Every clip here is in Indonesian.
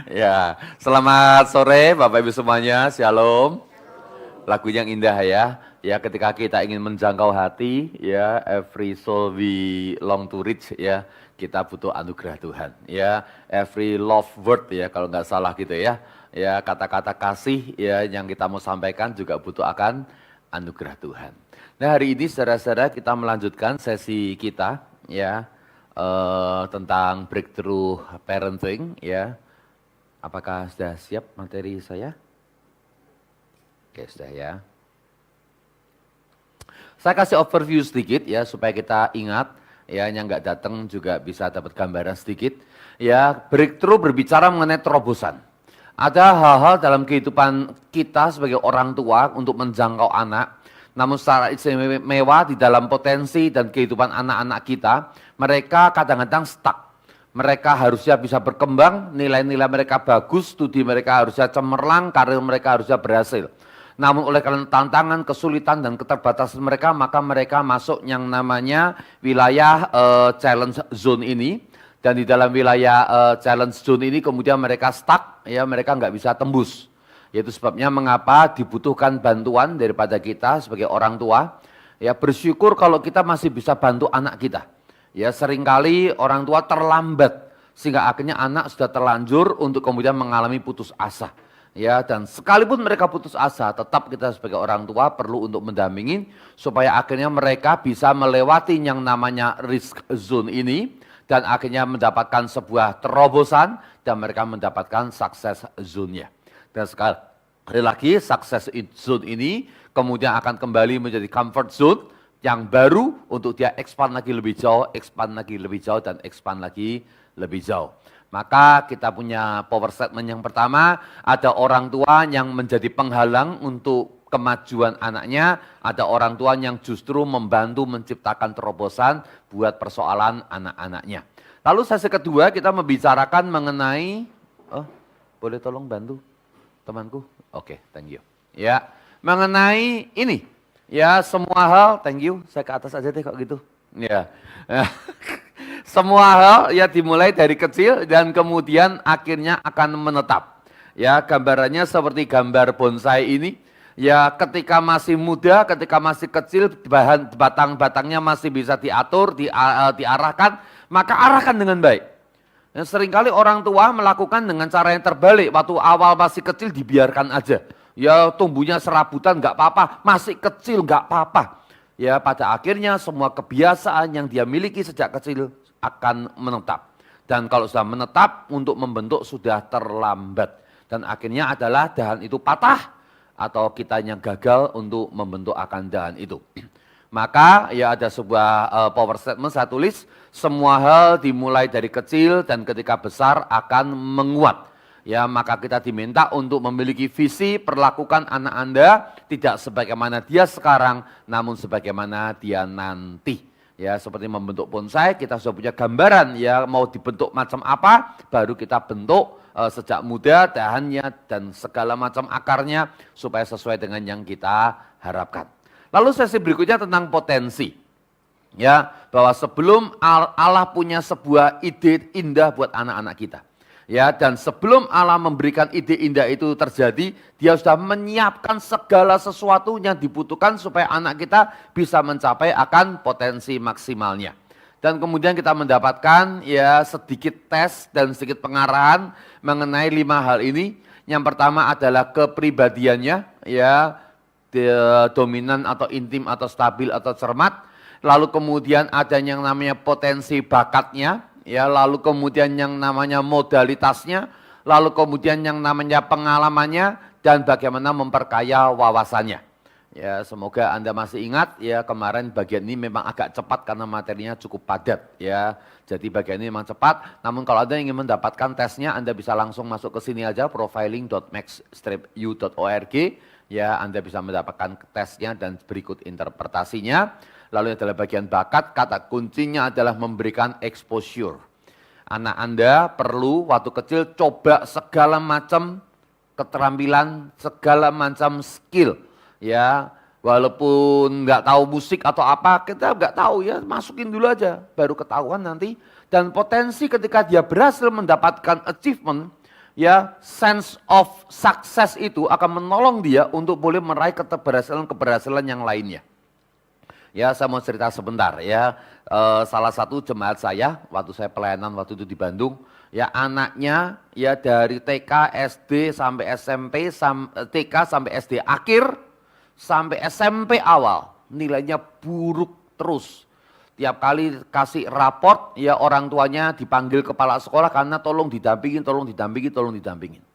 Ya, selamat sore Bapak Ibu semuanya, Shalom. Lagu yang indah ya. Ya, ketika kita ingin menjangkau hati, ya, every soul we long to reach, ya, kita butuh anugerah Tuhan. Ya, every love word, ya, kalau nggak salah gitu ya. Ya, kata-kata kasih, ya, yang kita mau sampaikan juga butuh akan anugerah Tuhan. Nah, hari ini saudara-saudara kita melanjutkan sesi kita, ya, tentang breakthrough parenting, ya. Apakah sudah siap materi saya? Oke, sudah ya. Saya kasih overview sedikit ya supaya kita ingat ya yang nggak datang juga bisa dapat gambaran sedikit. Ya, breakthrough berbicara mengenai terobosan. Ada hal-hal dalam kehidupan kita sebagai orang tua untuk menjangkau anak. Namun secara istimewa di dalam potensi dan kehidupan anak-anak kita, mereka kadang-kadang stuck. Mereka harusnya bisa berkembang, nilai-nilai mereka bagus, studi mereka harusnya cemerlang, karir mereka harusnya berhasil. Namun oleh karena tantangan, kesulitan dan keterbatasan mereka, maka mereka masuk yang namanya wilayah challenge zone ini. Dan di dalam wilayah challenge zone ini kemudian mereka stuck, ya mereka nggak bisa tembus. Yaitu sebabnya mengapa dibutuhkan bantuan daripada kita sebagai orang tua. Ya bersyukur kalau kita masih bisa bantu anak kita. Ya seringkali orang tua terlambat sehingga akhirnya anak sudah terlanjur untuk kemudian mengalami putus asa. Ya dan sekalipun mereka putus asa, tetap kita sebagai orang tua perlu untuk mendampingi supaya akhirnya mereka bisa melewati yang namanya risk zone ini dan akhirnya mendapatkan sebuah terobosan dan mereka mendapatkan success zone-nya. Dan sekali lagi success zone ini kemudian akan kembali menjadi comfort zone yang baru untuk dia expand lagi lebih jauh, expand lagi lebih jauh, dan expand lagi lebih jauh. Maka kita punya power statement yang pertama, ada orang tua yang menjadi penghalang untuk kemajuan anaknya, ada orang tua yang justru membantu menciptakan terobosan buat persoalan anak-anaknya. Lalu sesi kedua kita membicarakan mengenai, boleh tolong bantu temanku? Oke, thank you. Ya, mengenai ini. Ya semua hal, thank you, saya ke atas aja deh kok gitu. Ya, semua hal ya dimulai dari kecil dan kemudian akhirnya akan menetap. Ya gambarannya seperti gambar bonsai ini. Ya ketika masih muda, ketika masih kecil, batang-batangnya masih bisa diatur, diarahkan, maka arahkan dengan baik. Dan seringkali orang tua melakukan dengan cara yang terbalik. Waktu awal masih kecil dibiarkan aja. Ya tumbuhnya serabutan nggak apa-apa, masih kecil nggak apa-apa. Ya pada akhirnya semua kebiasaan yang dia miliki sejak kecil akan menetap. Dan kalau sudah menetap untuk membentuk sudah terlambat. Dan akhirnya adalah dahan itu patah atau kitanya gagal untuk membentuk akan dahan itu. Maka ya ada sebuah power statement saya tulis, semua hal dimulai dari kecil dan ketika besar akan menguat. Ya maka kita diminta untuk memiliki visi, perlakukan anak Anda tidak sebagaimana dia sekarang, namun sebagaimana dia nanti. Ya seperti membentuk bonsai, kita sudah punya gambaran ya mau dibentuk macam apa, baru kita bentuk sejak muda dahannya dan segala macam akarnya supaya sesuai dengan yang kita harapkan. Lalu sesi berikutnya tentang potensi. Ya, bahwa sebelum Allah punya sebuah ide indah buat anak-anak kita. Ya, dan sebelum Allah memberikan ide indah itu terjadi, dia sudah menyiapkan segala sesuatu yang dibutuhkan supaya anak kita bisa mencapai akan potensi maksimalnya. Dan kemudian kita mendapatkan ya sedikit tes dan sedikit pengarahan mengenai 5 hal ini. Yang pertama adalah kepribadiannya, ya dominan atau intim atau stabil atau cermat. Lalu kemudian ada yang namanya potensi bakatnya. Ya, lalu kemudian yang namanya modalitasnya, lalu kemudian yang namanya pengalamannya dan bagaimana memperkaya wawasannya. Ya, semoga Anda masih ingat ya kemarin bagian ini memang agak cepat karena materinya cukup padat ya. Jadi bagian ini memang cepat, namun kalau Anda ingin mendapatkan tesnya Anda bisa langsung masuk ke sini aja profiling.max-u.org ya, Anda bisa mendapatkan tesnya dan berikut interpretasinya. Lalu adalah bagian bakat, kata kuncinya adalah memberikan exposure. Anak Anda perlu waktu kecil coba segala macam keterampilan, segala macam skill. Ya, walaupun nggak tahu musik atau apa, kita nggak tahu ya, masukin dulu aja, baru ketahuan nanti. Dan potensi ketika dia berhasil mendapatkan achievement, ya sense of success itu akan menolong dia untuk boleh meraih keberhasilan yang lainnya. Ya, saya mau cerita sebentar ya. Salah satu jemaat saya waktu saya pelayanan waktu itu di Bandung, ya anaknya ya dari TK, SD sampai SMP, TK sampai SD akhir sampai SMP awal nilainya buruk terus. Tiap kali kasih raport ya orang tuanya dipanggil kepala sekolah karena tolong didampingin, tolong didampingin, tolong didampingin.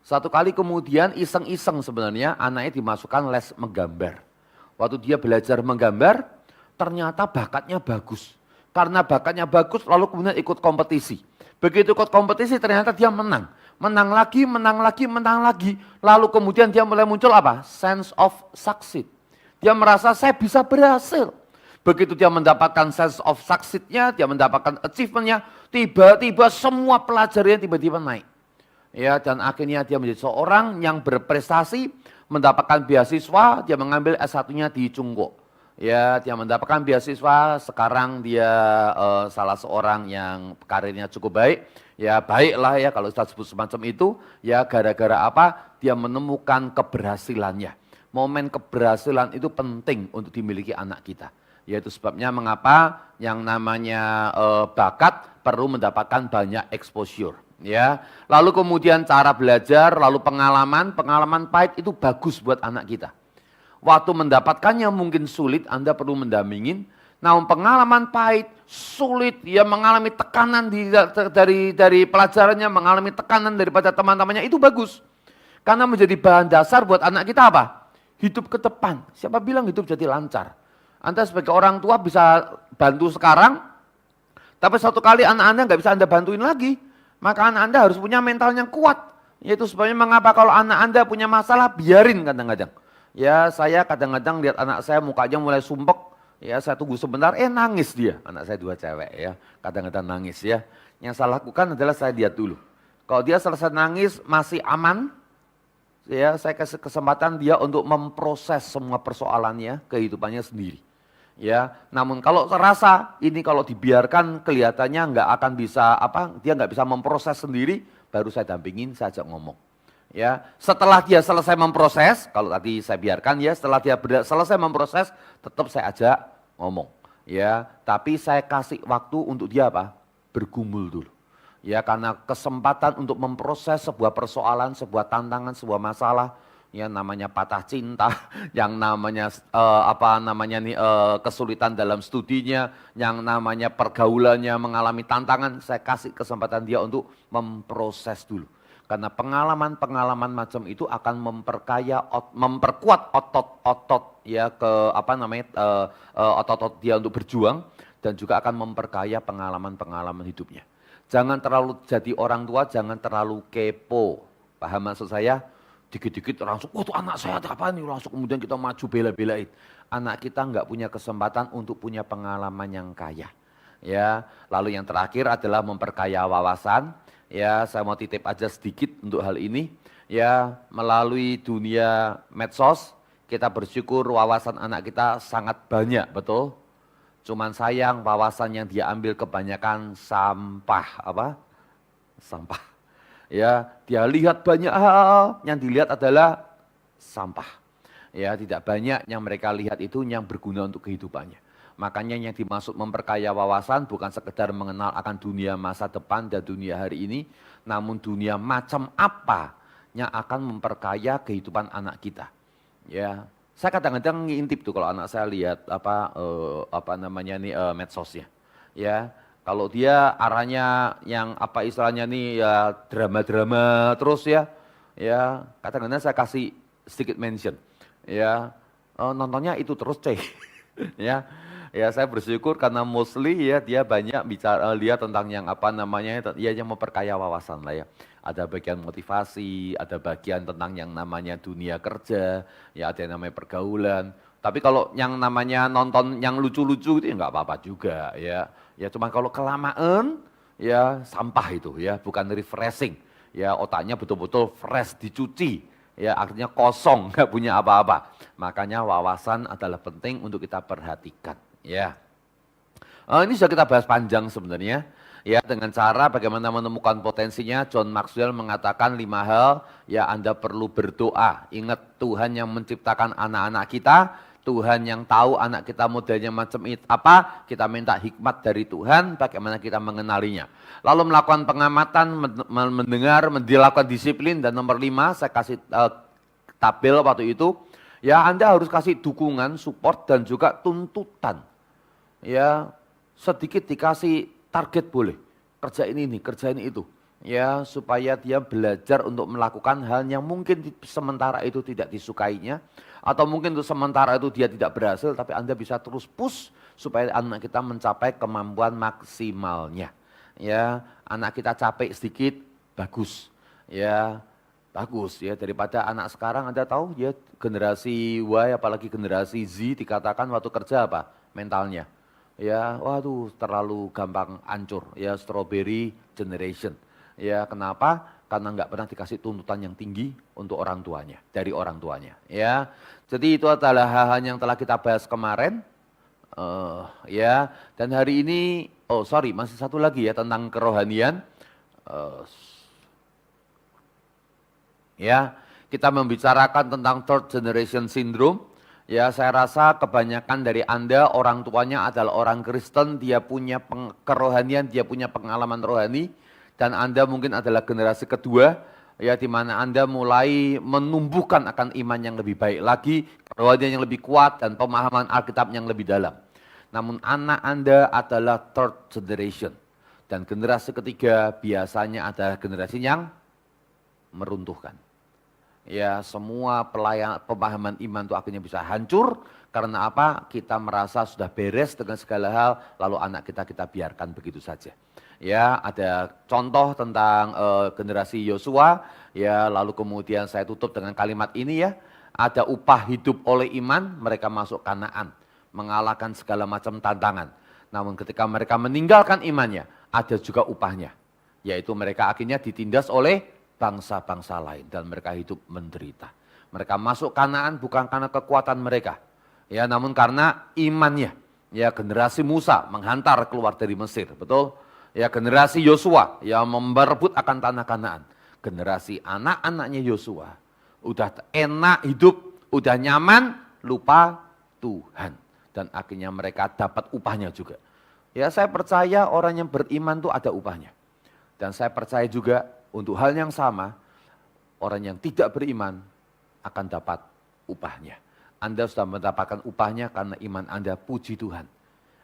Satu kali kemudian iseng-iseng sebenarnya anaknya dimasukkan les menggambar. Waktu dia belajar menggambar, ternyata bakatnya bagus. Karena bakatnya bagus, lalu kemudian ikut kompetisi. Begitu ikut kompetisi, ternyata dia menang. Menang lagi, menang lagi, menang lagi. Lalu kemudian dia mulai muncul apa? Sense of succeed. Dia merasa saya bisa berhasil. Begitu dia mendapatkan sense of succeed-nya, dia mendapatkan achievement-nya, tiba-tiba semua pelajarannya tiba-tiba naik. Ya, dan akhirnya dia menjadi seorang yang berprestasi, mendapatkan beasiswa, dia mengambil S1-nya di Cungko. Ya, dia mendapatkan beasiswa, sekarang dia salah seorang yang karirnya cukup baik. Ya, baiklah ya kalau kita sebut semacam itu, ya gara-gara apa? Dia menemukan keberhasilannya. Momen keberhasilan itu penting untuk dimiliki anak kita. Yaitu sebabnya mengapa yang namanya bakat perlu mendapatkan banyak exposure. Ya, lalu kemudian cara belajar, lalu pengalaman pahit itu bagus buat anak kita. Waktu mendapatkannya mungkin sulit, Anda perlu mendampingin. Namun pengalaman pahit, sulit, ya mengalami tekanan dari pelajarannya, mengalami tekanan daripada teman-temannya, itu bagus. Karena menjadi bahan dasar buat anak kita apa? Hidup ke depan. Siapa bilang hidup jadi lancar? Anda sebagai orang tua bisa bantu sekarang, tapi suatu kali anak Anda nggak bisa Anda bantuin lagi. Maka anak Anda harus punya mental yang kuat. Yaitu sebabnya mengapa kalau anak Anda punya masalah, biarin kadang-kadang. Ya, saya kadang-kadang lihat anak saya mukanya mulai sumpek. Ya, saya tunggu sebentar, nangis dia. Anak saya 2 cewek ya, kadang-kadang nangis ya. Yang saya lakukan adalah saya lihat dulu. Kalau dia selesai nangis masih aman, ya saya kasih kesempatan dia untuk memproses semua persoalannya, kehidupannya sendiri. Ya, namun kalau terasa ini kalau dibiarkan kelihatannya nggak akan bisa dia nggak bisa memproses sendiri, baru saya dampingin, saya ajak ngomong. Ya, setelah dia selesai memproses, kalau tadi saya biarkan ya, setelah dia selesai memproses, tetap saya ajak ngomong. Ya, tapi saya kasih waktu untuk dia bergumul dulu. Ya, karena kesempatan untuk memproses sebuah persoalan, sebuah tantangan, sebuah masalah, ya namanya patah cinta, yang namanya kesulitan dalam studinya, yang namanya pergaulannya mengalami tantangan, saya kasih kesempatan dia untuk memproses dulu. Karena pengalaman-pengalaman macam itu akan memperkuat otot-otot ya otot-otot dia untuk berjuang, dan juga akan memperkaya pengalaman-pengalaman hidupnya. Jangan terlalu jadi orang tua, jangan terlalu kepo. Paham maksud saya? Dikit-dikit langsung, tuh anak saya apa nih, langsung kemudian kita maju bela-belain. Anak kita nggak punya kesempatan untuk punya pengalaman yang kaya. Ya, lalu yang terakhir adalah memperkaya wawasan. Ya, saya mau titip aja sedikit untuk hal ini. Ya, melalui dunia medsos, kita bersyukur wawasan anak kita sangat banyak, betul? Cuman sayang wawasan yang dia ambil kebanyakan sampah, sampah. Ya, dia lihat banyak hal, yang dilihat adalah sampah. Ya, tidak banyak yang mereka lihat itu yang berguna untuk kehidupannya. Makanya yang dimaksud memperkaya wawasan bukan sekedar mengenal akan dunia masa depan dan dunia hari ini, namun dunia macam apa yang akan memperkaya kehidupan anak kita. Ya, saya kadang-kadang ngintip tuh kalau anak saya lihat medsosnya. Ya, kalau dia arahnya yang istilahnya nih ya drama-drama terus ya kadang-kadang saya kasih sedikit mention, ya nontonnya itu terus ya saya bersyukur karena mostly ya dia banyak bicara lihat tentang yang yang memperkaya wawasan lah ya. Ada bagian motivasi, ada bagian tentang yang namanya dunia kerja, ya ada yang namanya pergaulan. Tapi kalau yang namanya nonton yang lucu-lucu itu ya nggak apa-apa juga ya. Ya cuma kalau kelamaan ya sampah itu ya, bukan refreshing. Ya otaknya betul-betul fresh, dicuci. Ya artinya kosong, nggak punya apa-apa. Makanya wawasan adalah penting untuk kita perhatikan. Ya. Ini sudah kita bahas panjang sebenarnya. Ya, dengan cara bagaimana menemukan potensinya, John Maxwell mengatakan 5 hal, ya Anda perlu berdoa. Ingat Tuhan yang menciptakan anak-anak kita, Tuhan yang tahu anak kita modelnya macam apa, kita minta hikmat dari Tuhan, bagaimana kita mengenalinya. Lalu melakukan pengamatan, mendengar, melakukan disiplin, dan nomor 5, saya kasih tabel waktu itu, ya Anda harus kasih dukungan, support, dan juga tuntutan. Ya, sedikit dikasih target boleh, kerjain ini, kerjain itu. Ya, supaya dia belajar untuk melakukan hal yang mungkin sementara itu tidak disukainya. Atau mungkin untuk sementara itu dia tidak berhasil, tapi Anda bisa terus push supaya anak kita mencapai kemampuan maksimalnya. Ya, anak kita capek sedikit, bagus. Ya, bagus ya, daripada anak sekarang Anda tahu ya generasi Y apalagi generasi Z dikatakan waktu kerja apa? Mentalnya. Ya, waduh terlalu gampang hancur ya, strawberry generation. Ya, kenapa? Karena nggak pernah dikasih tuntutan yang tinggi untuk orang tuanya, dari orang tuanya. Ya, jadi itu adalah hal-hal yang telah kita bahas kemarin. Ya, dan hari ini, masih satu lagi ya tentang kerohanian. Ya, kita membicarakan tentang third generation syndrome. Ya, saya rasa kebanyakan dari Anda orang tuanya adalah orang Kristen, dia punya kerohanian, dia punya pengalaman rohani, dan Anda mungkin adalah generasi kedua, ya di mana Anda mulai menumbuhkan akan iman yang lebih baik lagi, kerohanian yang lebih kuat, dan pemahaman Alkitab yang lebih dalam. Namun anak Anda adalah third generation, dan generasi ketiga biasanya adalah generasi yang meruntuhkan. Ya, semua pemahaman iman itu akhirnya bisa hancur. Karena apa? Kita merasa sudah beres dengan segala hal, lalu anak kita biarkan begitu saja. Ya, ada contoh tentang generasi Yosua. Ya, lalu kemudian saya tutup dengan kalimat ini ya. Ada upah hidup oleh iman, mereka masuk Kanaan, mengalahkan segala macam tantangan. Namun ketika mereka meninggalkan imannya, ada juga upahnya. Yaitu mereka akhirnya ditindas oleh bangsa-bangsa lain dan mereka hidup menderita. Mereka masuk Kanaan bukan karena kekuatan mereka, ya, namun karena imannya. Ya, generasi Musa menghantar keluar dari Mesir, betul? Ya, generasi Yosua yang merebut akan tanah Kanaan. Generasi anak-anaknya Yosua udah enak hidup, udah nyaman, lupa Tuhan, dan akhirnya mereka dapat upahnya juga. Ya, saya percaya orang yang beriman itu ada upahnya, dan saya percaya juga untuk hal yang sama, orang yang tidak beriman akan dapat upahnya. Anda sudah mendapatkan upahnya karena iman Anda, puji Tuhan.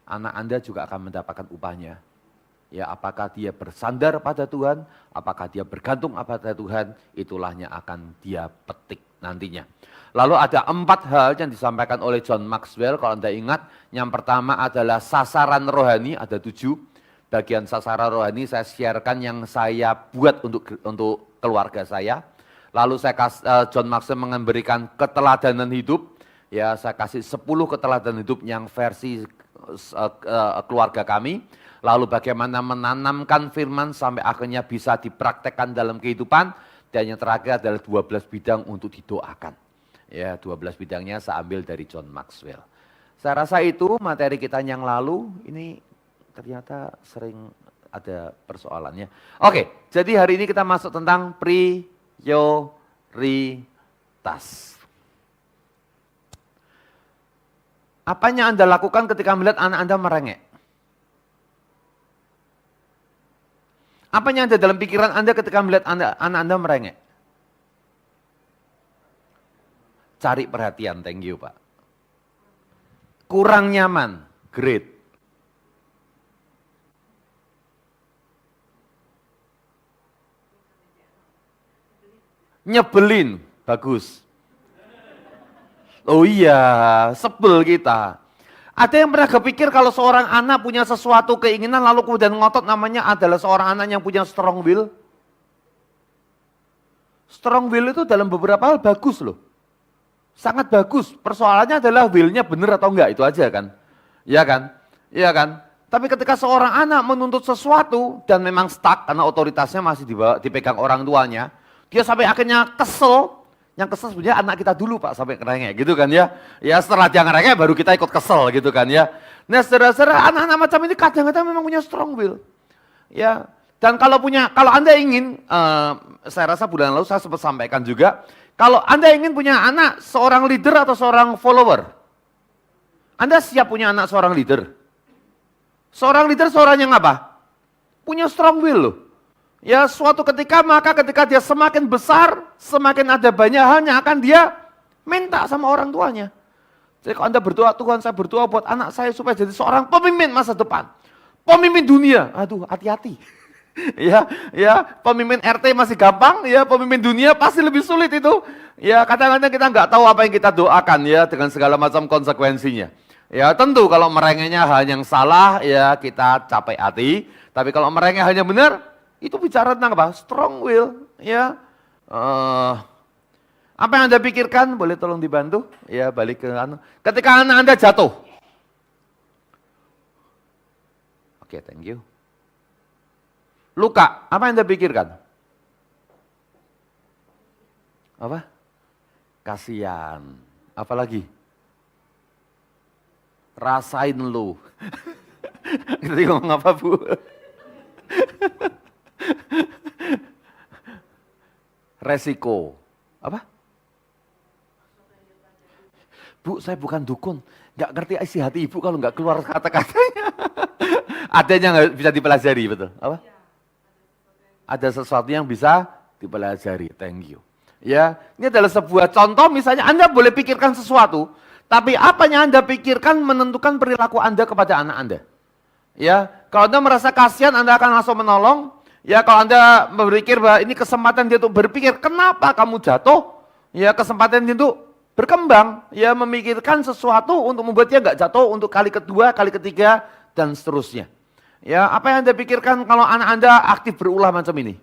Anak Anda juga akan mendapatkan upahnya. Ya, apakah dia bersandar pada Tuhan, apakah dia bergantung pada Tuhan, itulah yang akan dia petik nantinya. Lalu ada 4 hal yang disampaikan oleh John Maxwell, kalau Anda ingat. Yang pertama adalah sasaran rohani, ada 7. Bagian sasaran rohani saya sharekan yang saya buat untuk keluarga saya. Lalu John Maxwell memberikan keteladanan hidup. Ya, saya kasih 10 keteladanan hidup yang versi keluarga kami. Lalu bagaimana menanamkan firman sampai akhirnya bisa dipraktekkan dalam kehidupan. Dan yang terakhir adalah 12 bidang untuk didoakan. Ya, 12 bidangnya saya ambil dari John Maxwell. Saya rasa itu materi kita yang lalu. Ini ternyata sering ada persoalannya. Oke, jadi hari ini kita masuk tentang prioritas. Apa yang Anda lakukan ketika melihat anak Anda merengek? Apa yang ada dalam pikiran Anda ketika melihat anak Anda merengek? Cari perhatian, thank you Pak. Kurang nyaman, great. Nyebelin, bagus. Oh iya, sebel kita. Ada yang pernah kepikir kalau seorang anak punya sesuatu keinginan lalu kemudian ngotot, namanya adalah seorang anak yang punya strong will? Strong will itu dalam beberapa hal bagus loh. Sangat bagus. Persoalannya adalah will-nya benar atau enggak, itu aja kan. Iya kan? Iya kan? Tapi ketika seorang anak menuntut sesuatu dan memang stuck karena otoritasnya masih dipegang orang tuanya, dia sampai akhirnya kesel. Yang kesel sebenarnya anak kita dulu Pak, sampai ngerengek gitu kan ya. Ya setelah dia ngerengek baru kita ikut kesel gitu kan ya. Nah saudara-saudara, anak-anak macam ini kadang-kadang memang punya strong will. Ya, dan kalau Anda ingin, saya rasa bulan lalu saya sempat sampaikan juga, kalau Anda ingin punya anak seorang leader atau seorang follower, Anda siap punya anak seorang leader. Seorang leader seorang yang apa? Punya strong will loh. Ya, suatu ketika dia semakin besar, semakin ada banyak hal yang akan dia minta sama orang tuanya. Jadi kalau Anda berdoa, Tuhan saya berdoa buat anak saya supaya jadi seorang pemimpin masa depan. Pemimpin dunia, aduh hati-hati. ya, pemimpin RT masih gampang, ya pemimpin dunia pasti lebih sulit itu. Ya kadang-kadang kita nggak tahu apa yang kita doakan ya dengan segala macam konsekuensinya. Ya tentu kalau merengeknya hal yang salah ya kita capek hati. Tapi kalau merengek hal yang benar, itu bicara tentang apa? Strong will. Ya, apa yang Anda pikirkan boleh tolong dibantu? Ya balik ke ketika anak Anda jatuh. Oke, thank you. Luka, apa yang Anda pikirkan? Apa? Kasihan. Apa lagi? Rasain lu. Kita ngomong apa, Bu? Resiko. Apa? Bu, saya bukan dukun. Nggak ngerti isi hati ibu kalau nggak keluar kata-katanya. Adanya nggak bisa dipelajari, betul? Apa? Ada sesuatu yang bisa dipelajari. Thank you. Ya, ini adalah sebuah contoh. Misalnya Anda boleh pikirkan sesuatu, tapi apa yang Anda pikirkan menentukan perilaku Anda kepada anak Anda. Ya, kalau Anda merasa kasihan, Anda akan langsung menolong. Ya, kalau Anda berpikir bahwa ini kesempatan dia untuk berpikir, kenapa kamu jatuh? Ya, kesempatan dia untuk berkembang. Ya, memikirkan sesuatu untuk membuat dia nggak jatuh untuk kali kedua, kali ketiga, dan seterusnya. Ya, apa yang Anda pikirkan kalau anak Anda aktif berulah macam ini?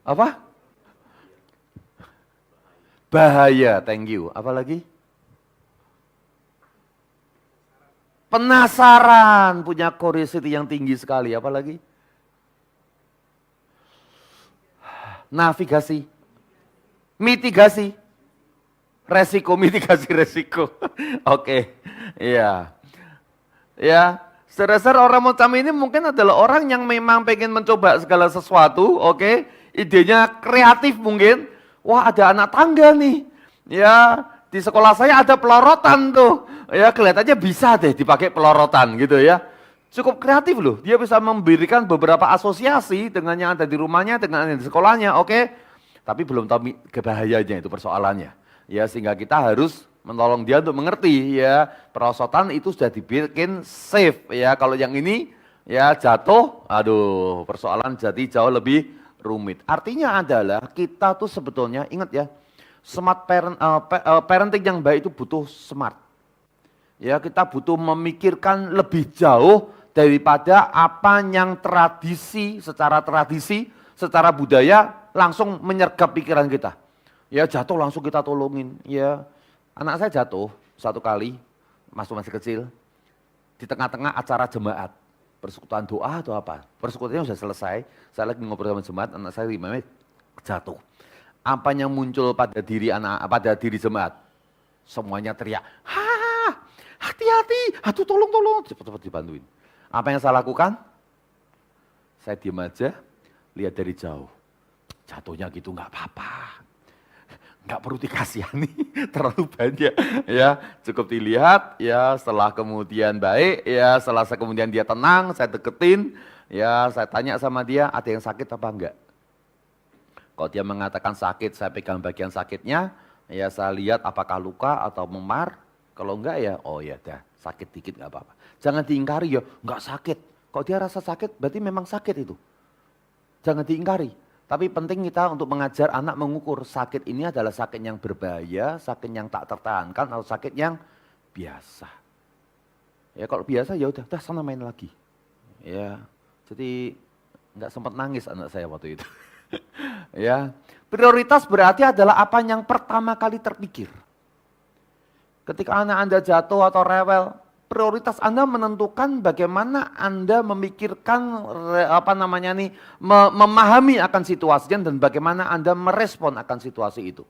Apa? Bahaya, thank you. Apa lagi? Penasaran, punya curiosity yang tinggi sekali. Apa lagi? Navigasi. Mitigasi. Resiko, mitigasi resiko. Oke, iya. Ya, saudara-saudara orang macam ini mungkin adalah orang yang memang pengen mencoba segala sesuatu, oke? Idenya kreatif mungkin. Wah, ada anak tangga nih. Ya, di sekolah saya ada pelorotan tuh. Ya, kelihatannya bisa deh dipakai pelorotan gitu ya. Cukup kreatif loh. Dia bisa memberikan beberapa asosiasi dengan yang ada di rumahnya, dengan yang di sekolahnya, oke? Tapi belum tahu kebahayanya itu persoalannya. Ya, sehingga kita harus menolong dia untuk mengerti ya, perosotan itu sudah dibikin safe ya. Kalau yang ini ya jatuh, aduh persoalan jadi jauh lebih rumit. Artinya adalah kita tuh sebetulnya ingat ya, smart parenting yang baik itu butuh smart. Ya, kita butuh memikirkan lebih jauh daripada apa yang secara tradisi, secara budaya langsung menyergap pikiran kita. Ya jatuh langsung kita tolongin ya. Anak saya jatuh satu kali, masih kecil, di tengah-tengah acara jemaat, persekutuan doa atau apa. Persekutuannya sudah selesai, saya lagi ngobrol sama jemaat, anak saya 5 menit jatuh. Apa yang muncul pada diri jemaat? Semuanya teriak, hati-hati, aduh tolong, cepat-cepat dibantuin. Apa yang saya lakukan? Saya diam aja, lihat dari jauh. Jatuhnya gitu nggak apa-apa. Nggak perlu dikasihani, terlalu banyak ya, cukup dilihat ya, setelah kemudian baik ya, setelah kemudian dia tenang, saya deketin ya, saya tanya sama dia ada yang sakit apa enggak. Kalau dia mengatakan sakit, saya pegang bagian sakitnya ya, saya lihat apakah luka atau memar. Kalau enggak ya, oh ya dah sakit dikit nggak apa-apa, jangan diingkari ya, nggak sakit. Kalau dia rasa sakit berarti memang sakit itu, jangan diingkari. Tapi penting kita untuk mengajar anak mengukur sakit ini adalah sakit yang berbahaya, sakit yang tak tertahankan, atau sakit yang biasa. Ya kalau biasa ya udah sana main lagi. Ya, jadi nggak sempat nangis anak saya waktu itu. Ya, prioritas berarti adalah apa yang pertama kali terpikir. Ketika anak Anda jatuh atau rewel, prioritas Anda menentukan bagaimana Anda memikirkan memahami akan situasi dan bagaimana Anda merespon akan situasi itu.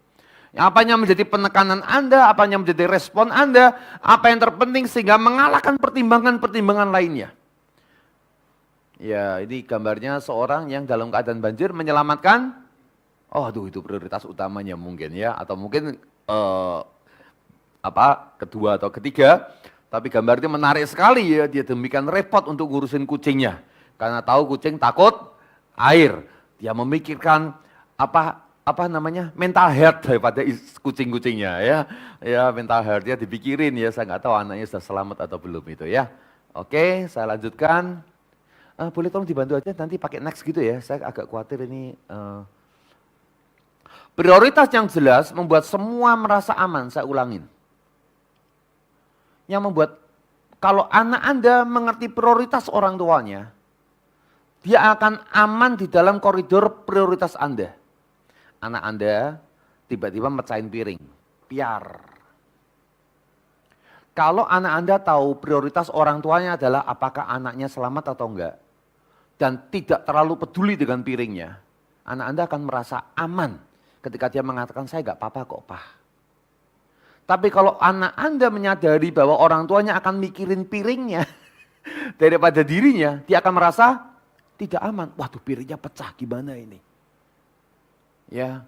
Apa yang menjadi penekanan Anda, apa yang menjadi respon Anda, apa yang terpenting sehingga mengalahkan pertimbangan-pertimbangan lainnya. Ya, ini gambarnya seorang yang dalam keadaan banjir menyelamatkan. Oh, aduh itu prioritas utamanya mungkin ya, atau mungkin kedua atau ketiga. Tapi gambarnya menarik sekali ya, dia demikian repot untuk ngurusin kucingnya. Karena tahu kucing takut air. Dia memikirkan mental health daripada kucing-kucingnya ya. Ya mental health-nya dipikirin ya, saya nggak tahu anaknya sudah selamat atau belum itu ya. Oke, saya lanjutkan. Boleh tolong dibantu aja nanti pakai next gitu ya, saya agak khawatir ini. Prioritas yang jelas membuat semua merasa aman, saya ulangin. Yang membuat, kalau anak Anda mengerti prioritas orang tuanya, dia akan aman di dalam koridor prioritas Anda. Anak Anda tiba-tiba mecahin piring, piar. Kalau anak Anda tahu prioritas orang tuanya adalah apakah anaknya selamat atau enggak, dan tidak terlalu peduli dengan piringnya, anak Anda akan merasa aman ketika dia mengatakan, saya enggak apa-apa kok, Pak. Tapi kalau anak Anda menyadari bahwa orang tuanya akan mikirin piringnya daripada dirinya, dia akan merasa tidak aman. Waduh, piringnya pecah, gimana ini? Ya.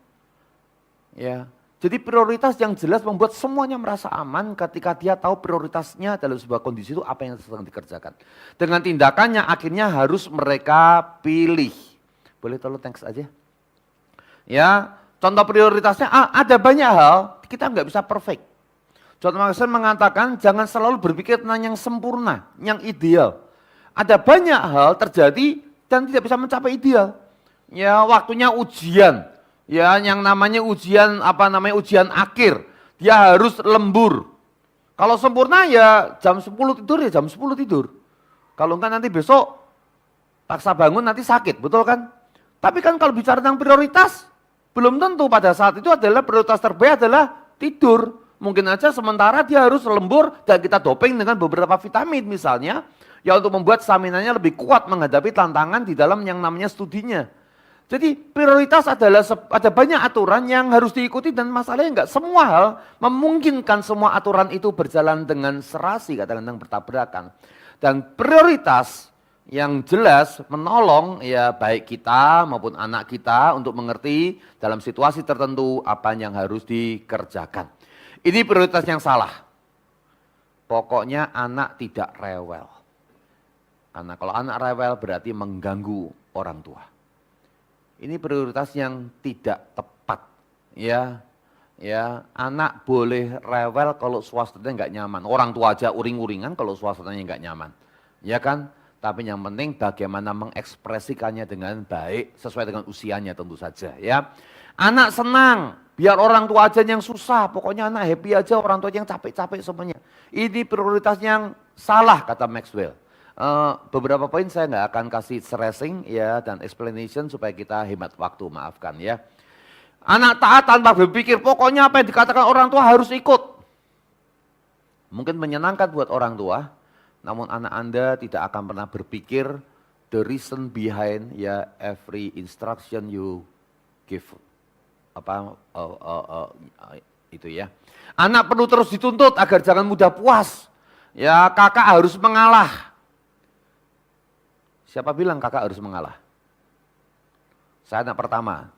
Jadi prioritas yang jelas membuat semuanya merasa aman ketika dia tahu prioritasnya dalam sebuah kondisi itu apa yang sedang dikerjakan. Dengan tindakannya akhirnya harus mereka pilih. Boleh tolong thanks aja. Ya, contoh prioritasnya ada banyak hal, kita nggak bisa perfect. John Maxwell mengatakan jangan selalu berpikir tentang yang sempurna, yang ideal. Ada banyak hal terjadi dan tidak bisa mencapai ideal. Ya, waktunya ujian. Ya, yang namanya ujian ujian akhir. Dia harus lembur. Kalau sempurna ya jam 10 tidur ya jam 10 tidur. Kalau enggak nanti besok paksa bangun nanti sakit, betul kan? Tapi kan kalau bicara tentang prioritas, belum tentu pada saat itu adalah prioritas terbaik adalah tidur. Mungkin aja sementara dia harus lembur dan kita doping dengan beberapa vitamin misalnya. Ya untuk membuat stamina-nya lebih kuat menghadapi tantangan di dalam yang namanya studinya. Jadi prioritas adalah ada banyak aturan yang harus diikuti dan masalahnya enggak semua hal memungkinkan semua aturan itu berjalan dengan serasi, kadang-kadang bertabrakan. Dan prioritas yang jelas menolong ya baik kita maupun anak kita untuk mengerti dalam situasi tertentu apa yang harus dikerjakan. Ini prioritas yang salah. Pokoknya anak tidak rewel. Karena kalau anak rewel berarti mengganggu orang tua. Ini prioritas yang tidak tepat. Ya, anak boleh rewel kalau suasananya nggak nyaman. Orang tua aja uring-uringan kalau suasananya nggak nyaman. Ya kan? Tapi yang penting bagaimana mengekspresikannya dengan baik sesuai dengan usianya tentu saja. Ya, anak senang. Biar orang tua aja yang susah. Pokoknya anak happy aja, orang tua yang capek-capek semuanya. Ini prioritas yang salah kata Maxwell. Beberapa poin saya nggak akan kasih stressing ya dan explanation supaya kita hemat waktu, maafkan ya. Anak taat tanpa berpikir, pokoknya apa yang dikatakan orang tua harus ikut. Mungkin menyenangkan buat orang tua, namun anak Anda tidak akan pernah berpikir the reason behind ya every instruction you give. Itu ya. Anak perlu terus dituntut agar jangan mudah puas. Ya, kakak harus mengalah. Siapa bilang kakak harus mengalah? Saya anak pertama.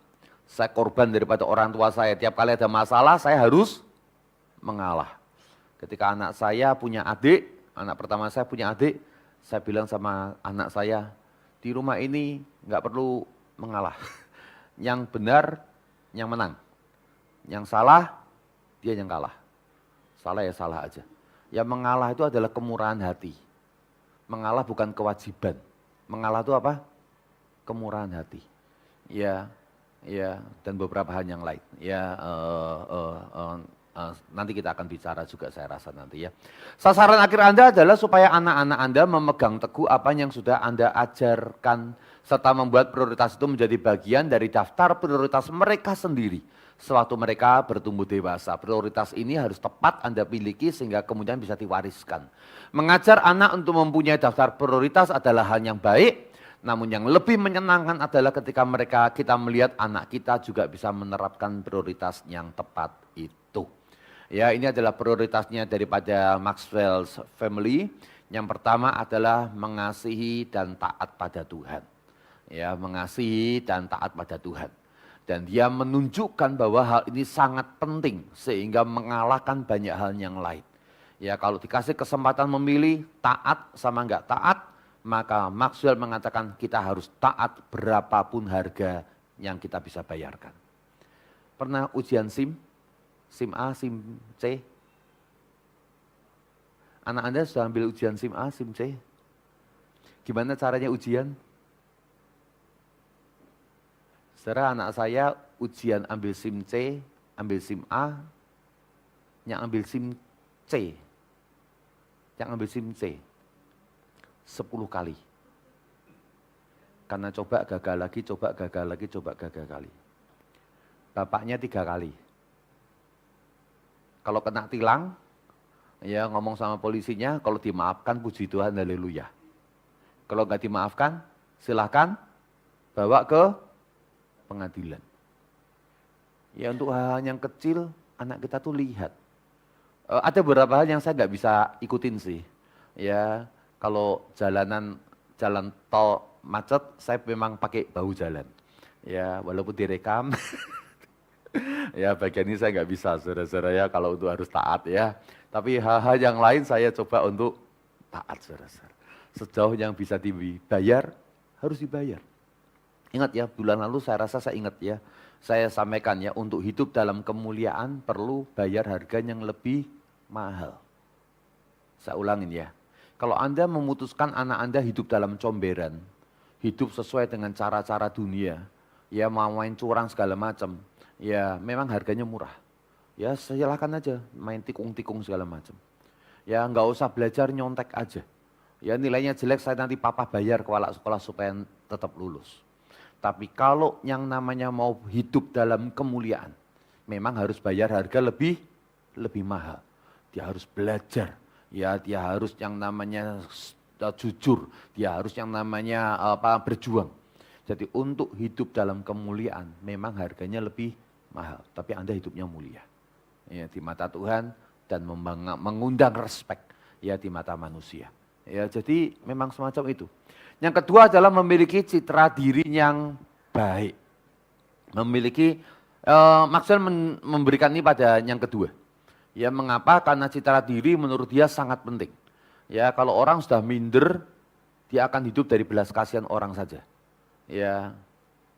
Saya korban daripada orang tua saya. Tiap kali ada masalah saya harus mengalah. Ketika anak saya punya adik, anak pertama saya punya adik, saya bilang sama anak saya, di rumah ini nggak perlu mengalah. Yang benar, yang menang. Yang salah, dia yang kalah. Salah ya salah aja. Yang mengalah itu adalah kemurahan hati. Mengalah bukan kewajiban. Mengalah itu apa? Kemurahan hati. Ya, dan beberapa hal yang lain. Ya, nanti kita akan bicara juga saya rasa nanti ya. Sasaran akhir Anda adalah supaya anak-anak Anda memegang teguh apa yang sudah Anda ajarkan serta membuat prioritas itu menjadi bagian dari daftar prioritas mereka sendiri. Sewaktu mereka bertumbuh dewasa, prioritas ini harus tepat Anda miliki sehingga kemudian bisa diwariskan. Mengajar anak untuk mempunyai daftar prioritas adalah hal yang baik, namun yang lebih menyenangkan adalah ketika kita melihat anak kita juga bisa menerapkan prioritas yang tepat itu. Ya, ini adalah prioritasnya daripada Maxwell's Family. Yang pertama adalah mengasihi dan taat pada Tuhan. Ya, mengasihi dan taat pada Tuhan. Dan dia menunjukkan bahwa hal ini sangat penting sehingga mengalahkan banyak hal yang lain. Ya, kalau dikasih kesempatan memilih taat sama enggak taat, maka Maxwell mengatakan kita harus taat berapapun harga yang kita bisa bayarkan. Pernah ujian SIM? SIM A, SIM C? Anak Anda sudah ambil ujian SIM A, SIM C? Gimana caranya ujian? Saudara, anak saya ujian ambil SIM C, ambil SIM A, yang ambil SIM C. Yang ambil SIM C. 10 kali. Karena coba gagal lagi, coba gagal lagi, coba gagal kali. Bapaknya 3 kali. Kalau kena tilang, ya ngomong sama polisinya, kalau dimaafkan puji Tuhan, haleluya. Kalau nggak dimaafkan, silahkan bawa ke pengadilan. Ya untuk hal yang kecil, anak kita tuh lihat. Ada beberapa hal yang saya nggak bisa ikutin sih. Ya kalau jalan tol macet, saya memang pakai bahu jalan. Ya walaupun direkam, ya bagian ini saya nggak bisa, saudara-saudara ya, kalau untuk harus taat ya. Tapi hal-hal yang lain saya coba untuk taat, saudara-saudara. Sejauh yang bisa dibayar, harus dibayar. Ingat ya, bulan lalu saya rasa saya ingat ya, saya sampaikan ya, untuk hidup dalam kemuliaan perlu bayar harga yang lebih mahal. Saya ulangin ya, kalau Anda memutuskan anak Anda hidup dalam comberan, hidup sesuai dengan cara-cara dunia, ya mau main curang segala macam, ya memang harganya murah. Ya silakan aja main tikung-tikung segala macam. Ya nggak usah belajar nyontek aja. Ya nilainya jelek, saya nanti papa bayar ke sekolah supaya tetap lulus. Tapi kalau yang namanya mau hidup dalam kemuliaan, memang harus bayar harga lebih mahal. Dia harus belajar, ya dia harus yang namanya jujur, dia harus yang namanya berjuang. Jadi untuk hidup dalam kemuliaan memang harganya lebih mahal, tapi Anda hidupnya mulia. Ya, di mata Tuhan dan mengundang respek ya di mata manusia. Ya, jadi memang semacam itu. Yang kedua adalah memiliki citra diri yang baik. Memiliki, Maxwell memberikan ini pada yang kedua. Ya mengapa? Karena citra diri menurut dia sangat penting. Ya kalau orang sudah minder, dia akan hidup dari belas kasihan orang saja. Ya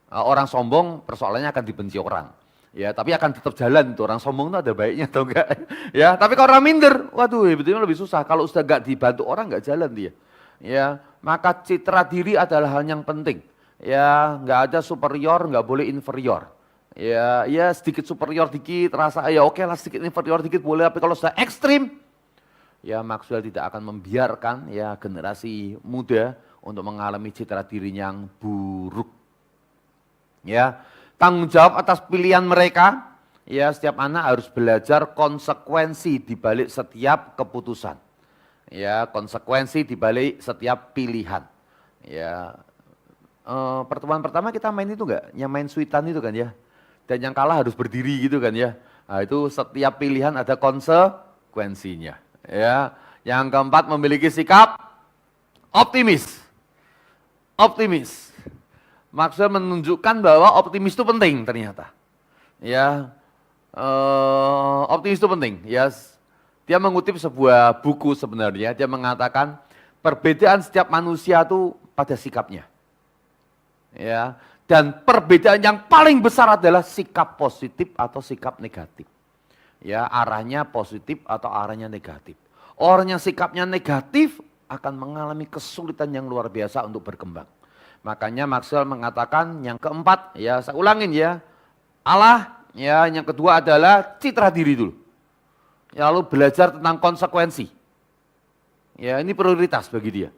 orang sombong persoalannya akan dibenci orang. Ya tapi akan tetap jalan tuh, orang sombong itu ada baiknya atau enggak. Ya tapi kalau orang minder, waduh sebetulnya lebih susah. Kalau sudah enggak dibantu orang enggak jalan dia. Ya maka citra diri adalah hal yang penting. Ya enggak ada superior, enggak boleh inferior. Ya sedikit superior dikit, rasa ya oke lah sedikit inferior dikit boleh, tapi kalau sudah ekstrim, ya Maxwell tidak akan membiarkan ya generasi muda untuk mengalami citra diri yang buruk. Ya, tanggung jawab atas pilihan mereka, ya setiap anak harus belajar konsekuensi di balik setiap keputusan. Ya, konsekuensi di balik setiap pilihan. Ya, pertemuan pertama kita main itu enggak? Yang main sweetan itu kan ya. Dan yang kalah harus berdiri gitu kan ya. Nah, itu setiap pilihan ada konsekuensinya. Ya, yang keempat memiliki sikap optimis. Optimis. Maxwell menunjukkan bahwa optimis itu penting ternyata. Ya, optimis itu penting. Ya, dia mengutip sebuah buku sebenarnya. Dia mengatakan perbedaan setiap manusia itu pada sikapnya. Ya, dan perbedaan yang paling besar adalah sikap positif atau sikap negatif. Ya, arahnya positif atau arahnya negatif. Orang yang sikapnya negatif akan mengalami kesulitan yang luar biasa untuk berkembang. Makanya Maxwell mengatakan yang keempat, ya saya ulangin ya, Allah, ya yang kedua adalah citra diri dulu. Ya, lalu belajar tentang konsekuensi. Ya ini prioritas bagi dia.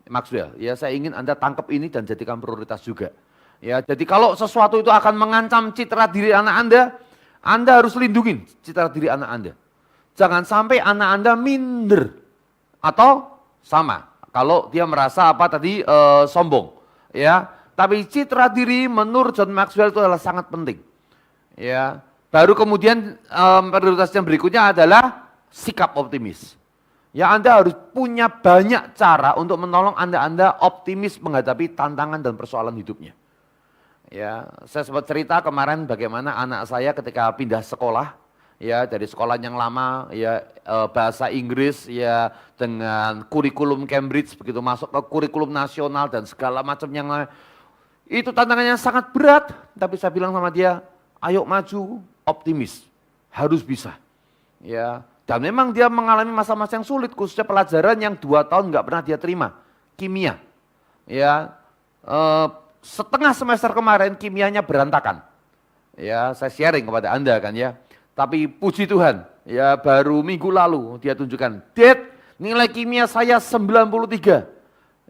Maxwell, ya saya ingin Anda tangkap ini dan jadikan prioritas juga. Ya, jadi kalau sesuatu itu akan mengancam citra diri anak Anda harus lindungin citra diri anak Anda. Jangan sampai anak Anda minder atau sama. Kalau dia merasa sombong, ya. Tapi citra diri menurut John Maxwell itu adalah sangat penting. Ya, baru kemudian prioritas yang berikutnya adalah sikap optimis. Ya Anda harus punya banyak cara untuk menolong Anda optimis menghadapi tantangan dan persoalan hidupnya. Ya, saya sempat cerita kemarin bagaimana anak saya ketika pindah sekolah, ya dari sekolah yang lama, ya bahasa Inggris, ya dengan kurikulum Cambridge, begitu masuk ke kurikulum nasional dan segala macam yang lain. Itu tantangannya sangat berat, tapi saya bilang sama dia, ayo maju, optimis, harus bisa. Ya, dan memang dia mengalami masa-masa yang sulit, khususnya pelajaran yang 2 tahun nggak pernah dia terima, kimia. Ya, setengah semester kemarin kimianya berantakan. Ya, saya sharing kepada Anda kan ya. Tapi puji Tuhan, ya baru minggu lalu dia tunjukkan, Dad, nilai kimia saya 93.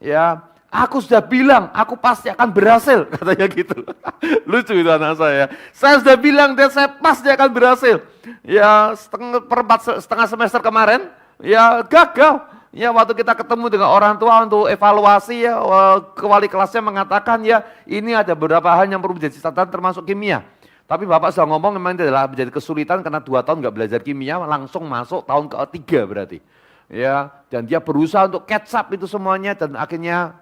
Ya, aku sudah bilang, aku pasti akan berhasil, katanya gitu. Lucu itu anak saya. Saya sudah bilang, Dad, saya pasti akan berhasil. Ya, setengah semester kemarin, ya gagal. Ya waktu kita ketemu dengan orang tua untuk evaluasi ya, wali kelasnya mengatakan ya ini ada beberapa hal yang perlu menjadi catatan termasuk kimia. Tapi Bapak sudah ngomong memang itu adalah menjadi kesulitan karena 2 tahun nggak belajar kimia langsung masuk tahun ke-3 berarti. Ya, dan dia berusaha untuk catch up itu semuanya dan akhirnya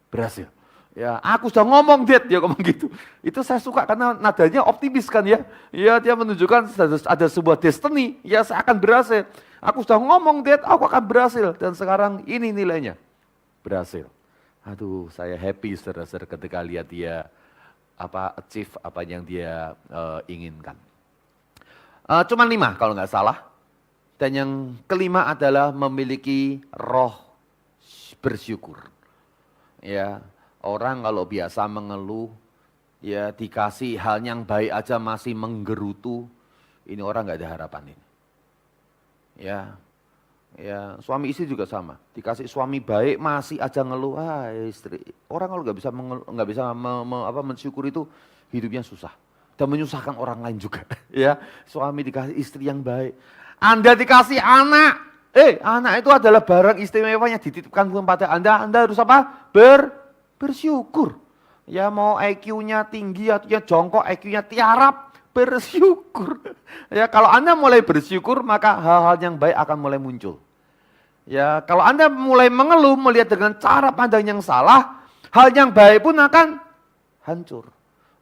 berhasil. Ya, aku sudah ngomong Dad, dia ngomong gitu. Itu saya suka karena nadanya optimis kan ya. Ya, dia menunjukkan ada sebuah destiny, ya saya akan berhasil. Aku sudah ngomong Dad, aku akan berhasil. Dan sekarang ini nilainya, berhasil. Aduh, saya happy saudara-saudara ketika lihat dia achieve apa yang dia inginkan. Cuman 5 kalau nggak salah. Dan yang kelima adalah memiliki roh bersyukur. Ya, orang kalau biasa mengeluh, ya dikasih hal yang baik aja masih menggerutu, ini orang nggak ada harapan ini. Ya, ya suami istri juga sama. Dikasih suami baik masih aja ngeluh, istri. Orang kalau nggak bisa mensyukur itu hidupnya susah dan menyusahkan orang lain juga. Ya, suami dikasih istri yang baik. Anda dikasih anak, anak itu adalah barang istimewa yang dititipkan kepada Anda. Anda harus apa? Bersyukur. Ya mau IQ-nya tinggi atau jongkok, IQ-nya tiarap. Bersyukur. Ya kalau Anda mulai bersyukur maka hal-hal yang baik akan mulai muncul. Ya kalau Anda mulai mengeluh melihat dengan cara pandang yang salah, hal yang baik pun akan hancur.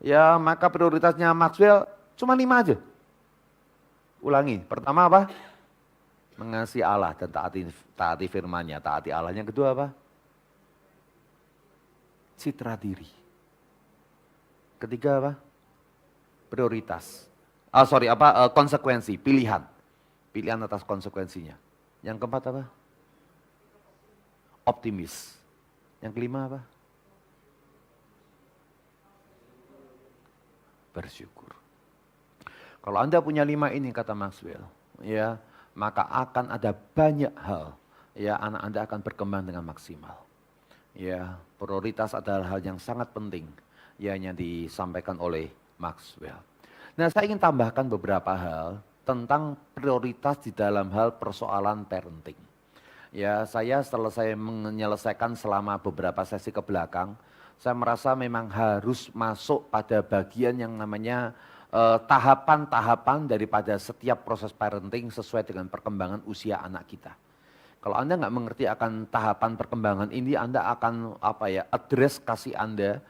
Ya maka prioritasnya Maxwell cuma 5 aja. Ulangi, pertama apa? Mengasihi Allah dan taati firman-Nya, taati Allah. Yang kedua apa? Citra diri. Ketiga apa? Prioritas. Konsekuensi, pilihan. Pilihan atas konsekuensinya. Yang keempat apa? Optimis. Yang kelima apa? Bersyukur. Kalau Anda punya 5 ini kata Maxwell, ya, maka akan ada banyak hal, ya, anak Anda akan berkembang dengan maksimal. Ya, prioritas adalah hal yang sangat penting, ya, yang disampaikan oleh Maxwell. Nah, saya ingin tambahkan beberapa hal tentang prioritas di dalam hal persoalan parenting. Ya, saya setelah saya menyelesaikan selama beberapa sesi ke belakang, saya merasa memang harus masuk pada bagian yang namanya tahapan-tahapan daripada setiap proses parenting sesuai dengan perkembangan usia anak kita. Kalau Anda nggak mengerti akan tahapan perkembangan ini, Anda akan address kasih Anda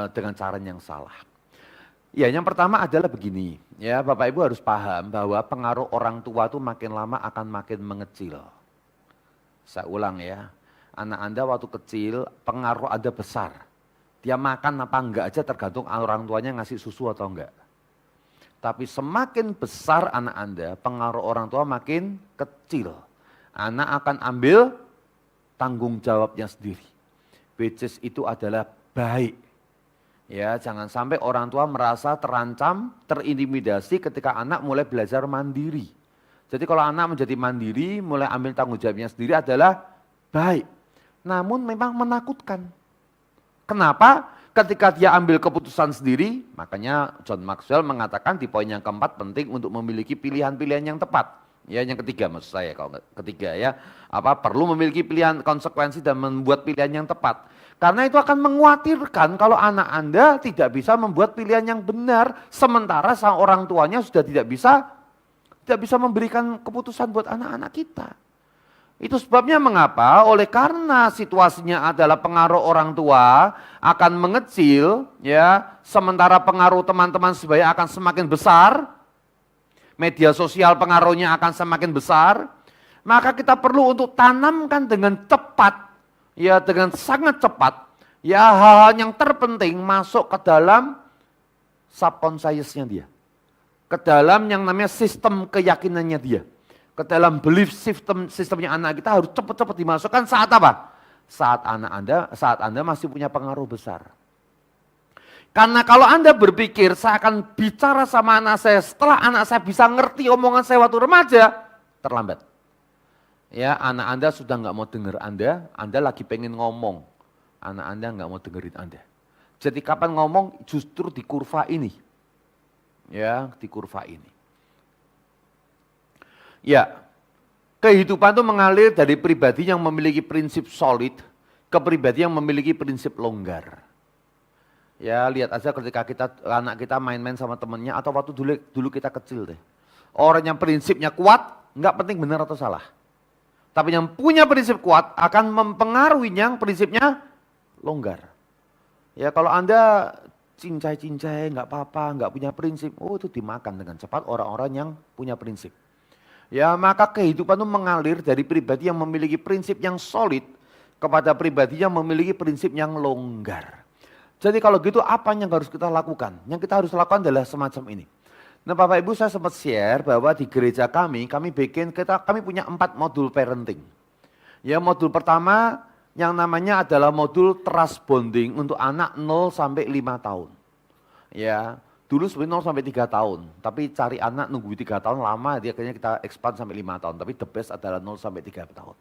dengan cara yang salah. Ya, yang pertama adalah begini, ya Bapak Ibu harus paham bahwa pengaruh orang tua itu makin lama akan makin mengecil. Saya ulang ya, anak Anda waktu kecil pengaruh Anda besar. Dia makan apa enggak aja tergantung orang tuanya ngasih susu atau enggak. Tapi semakin besar anak Anda, pengaruh orang tua makin kecil. Anak akan ambil tanggung jawabnya sendiri. Which is itu adalah baik. Ya, jangan sampai orang tua merasa terancam, terintimidasi ketika anak mulai belajar mandiri. Jadi kalau anak menjadi mandiri, mulai ambil tanggung jawabnya sendiri adalah baik. Namun memang menakutkan. Kenapa? Ketika dia ambil keputusan sendiri, makanya John Maxwell mengatakan di poin yang keempat penting untuk memiliki pilihan-pilihan yang tepat. Ya, yang ketiga maksud saya, kalau ketiga ya, perlu memiliki pilihan konsekuensi dan membuat pilihan yang tepat. Karena itu akan mengkhawatirkan kalau anak Anda tidak bisa membuat pilihan yang benar, sementara sang orang tuanya sudah tidak bisa memberikan keputusan buat anak-anak kita. Itu sebabnya mengapa? Oleh karena situasinya adalah pengaruh orang tua akan mengecil, ya, sementara pengaruh teman-teman sebaya akan semakin besar, media sosial pengaruhnya akan semakin besar, maka kita perlu untuk tanamkan dengan cepat, ya, dengan sangat cepat, ya, hal-hal yang terpenting masuk ke dalam subconsciousnya dia, ke dalam yang namanya sistem keyakinannya dia. Ke dalam belief sistemnya anak kita harus cepat-cepat dimasukkan saat apa? Saat Anda masih punya pengaruh besar. Karena kalau Anda berpikir saya akan bicara sama anak saya setelah anak saya bisa ngerti omongan saya waktu remaja, terlambat. Ya, anak Anda sudah nggak mau dengar Anda lagi pengen ngomong. Anak Anda nggak mau dengerin Anda. Jadi kapan ngomong justru di kurva ini. Ya, di kurva ini. Ya, kehidupan itu mengalir dari pribadi yang memiliki prinsip solid ke pribadi yang memiliki prinsip longgar. Ya, lihat aja ketika anak kita main-main sama temennya atau waktu dulu kita kecil deh. Orang yang prinsipnya kuat, nggak penting benar atau salah. Tapi yang punya prinsip kuat akan mempengaruhi yang prinsipnya longgar. Ya, kalau Anda cincai-cincai, nggak apa-apa, nggak punya prinsip, oh itu dimakan dengan cepat orang-orang yang punya prinsip. Ya, maka kehidupan itu mengalir dari pribadi yang memiliki prinsip yang solid kepada pribadi yang memiliki prinsip yang longgar. Jadi kalau gitu apa yang harus kita lakukan? Yang kita harus lakukan adalah semacam ini. Nah, Bapak Ibu, saya sempat share bahwa di gereja kami punya 4 modul parenting. Ya, modul pertama yang namanya adalah modul trust bonding untuk anak 0 sampai 5 tahun. Ya, dulu sebenarnya 0 sampai 3 tahun, tapi cari anak nunggu 3 tahun lama, dia akhirnya kita expand sampai 5 tahun, tapi the best adalah 0 sampai 3 tahun.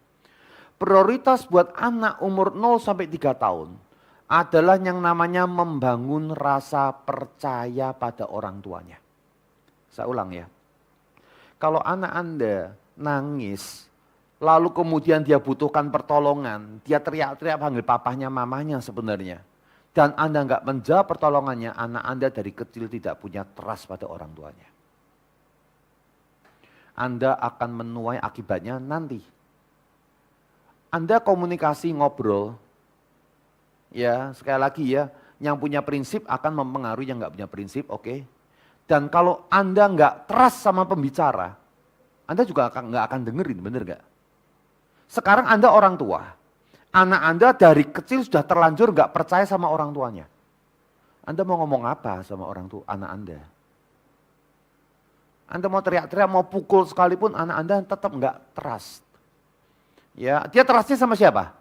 Prioritas buat anak umur 0 sampai 3 tahun adalah yang namanya membangun rasa percaya pada orang tuanya. Saya ulang ya, kalau anak Anda nangis, lalu kemudian dia butuhkan pertolongan, dia teriak-teriak panggil papahnya, mamahnya sebenarnya, dan Anda nggak menjawab pertolongannya, anak Anda dari kecil tidak punya trust pada orang tuanya. Anda akan menuai akibatnya nanti. Anda komunikasi, ngobrol, ya sekali lagi ya, yang punya prinsip akan mempengaruhi yang nggak punya prinsip, oke. Dan kalau Anda nggak trust sama pembicara, Anda juga nggak akan dengerin, bener nggak? Sekarang Anda orang tua. Anak Anda dari kecil sudah terlanjur gak percaya sama orang tuanya. Anda mau ngomong apa sama orang tua anak Anda? Anda mau teriak-teriak, mau pukul sekalipun anak Anda tetap gak trust. Ya, dia trustnya sama siapa?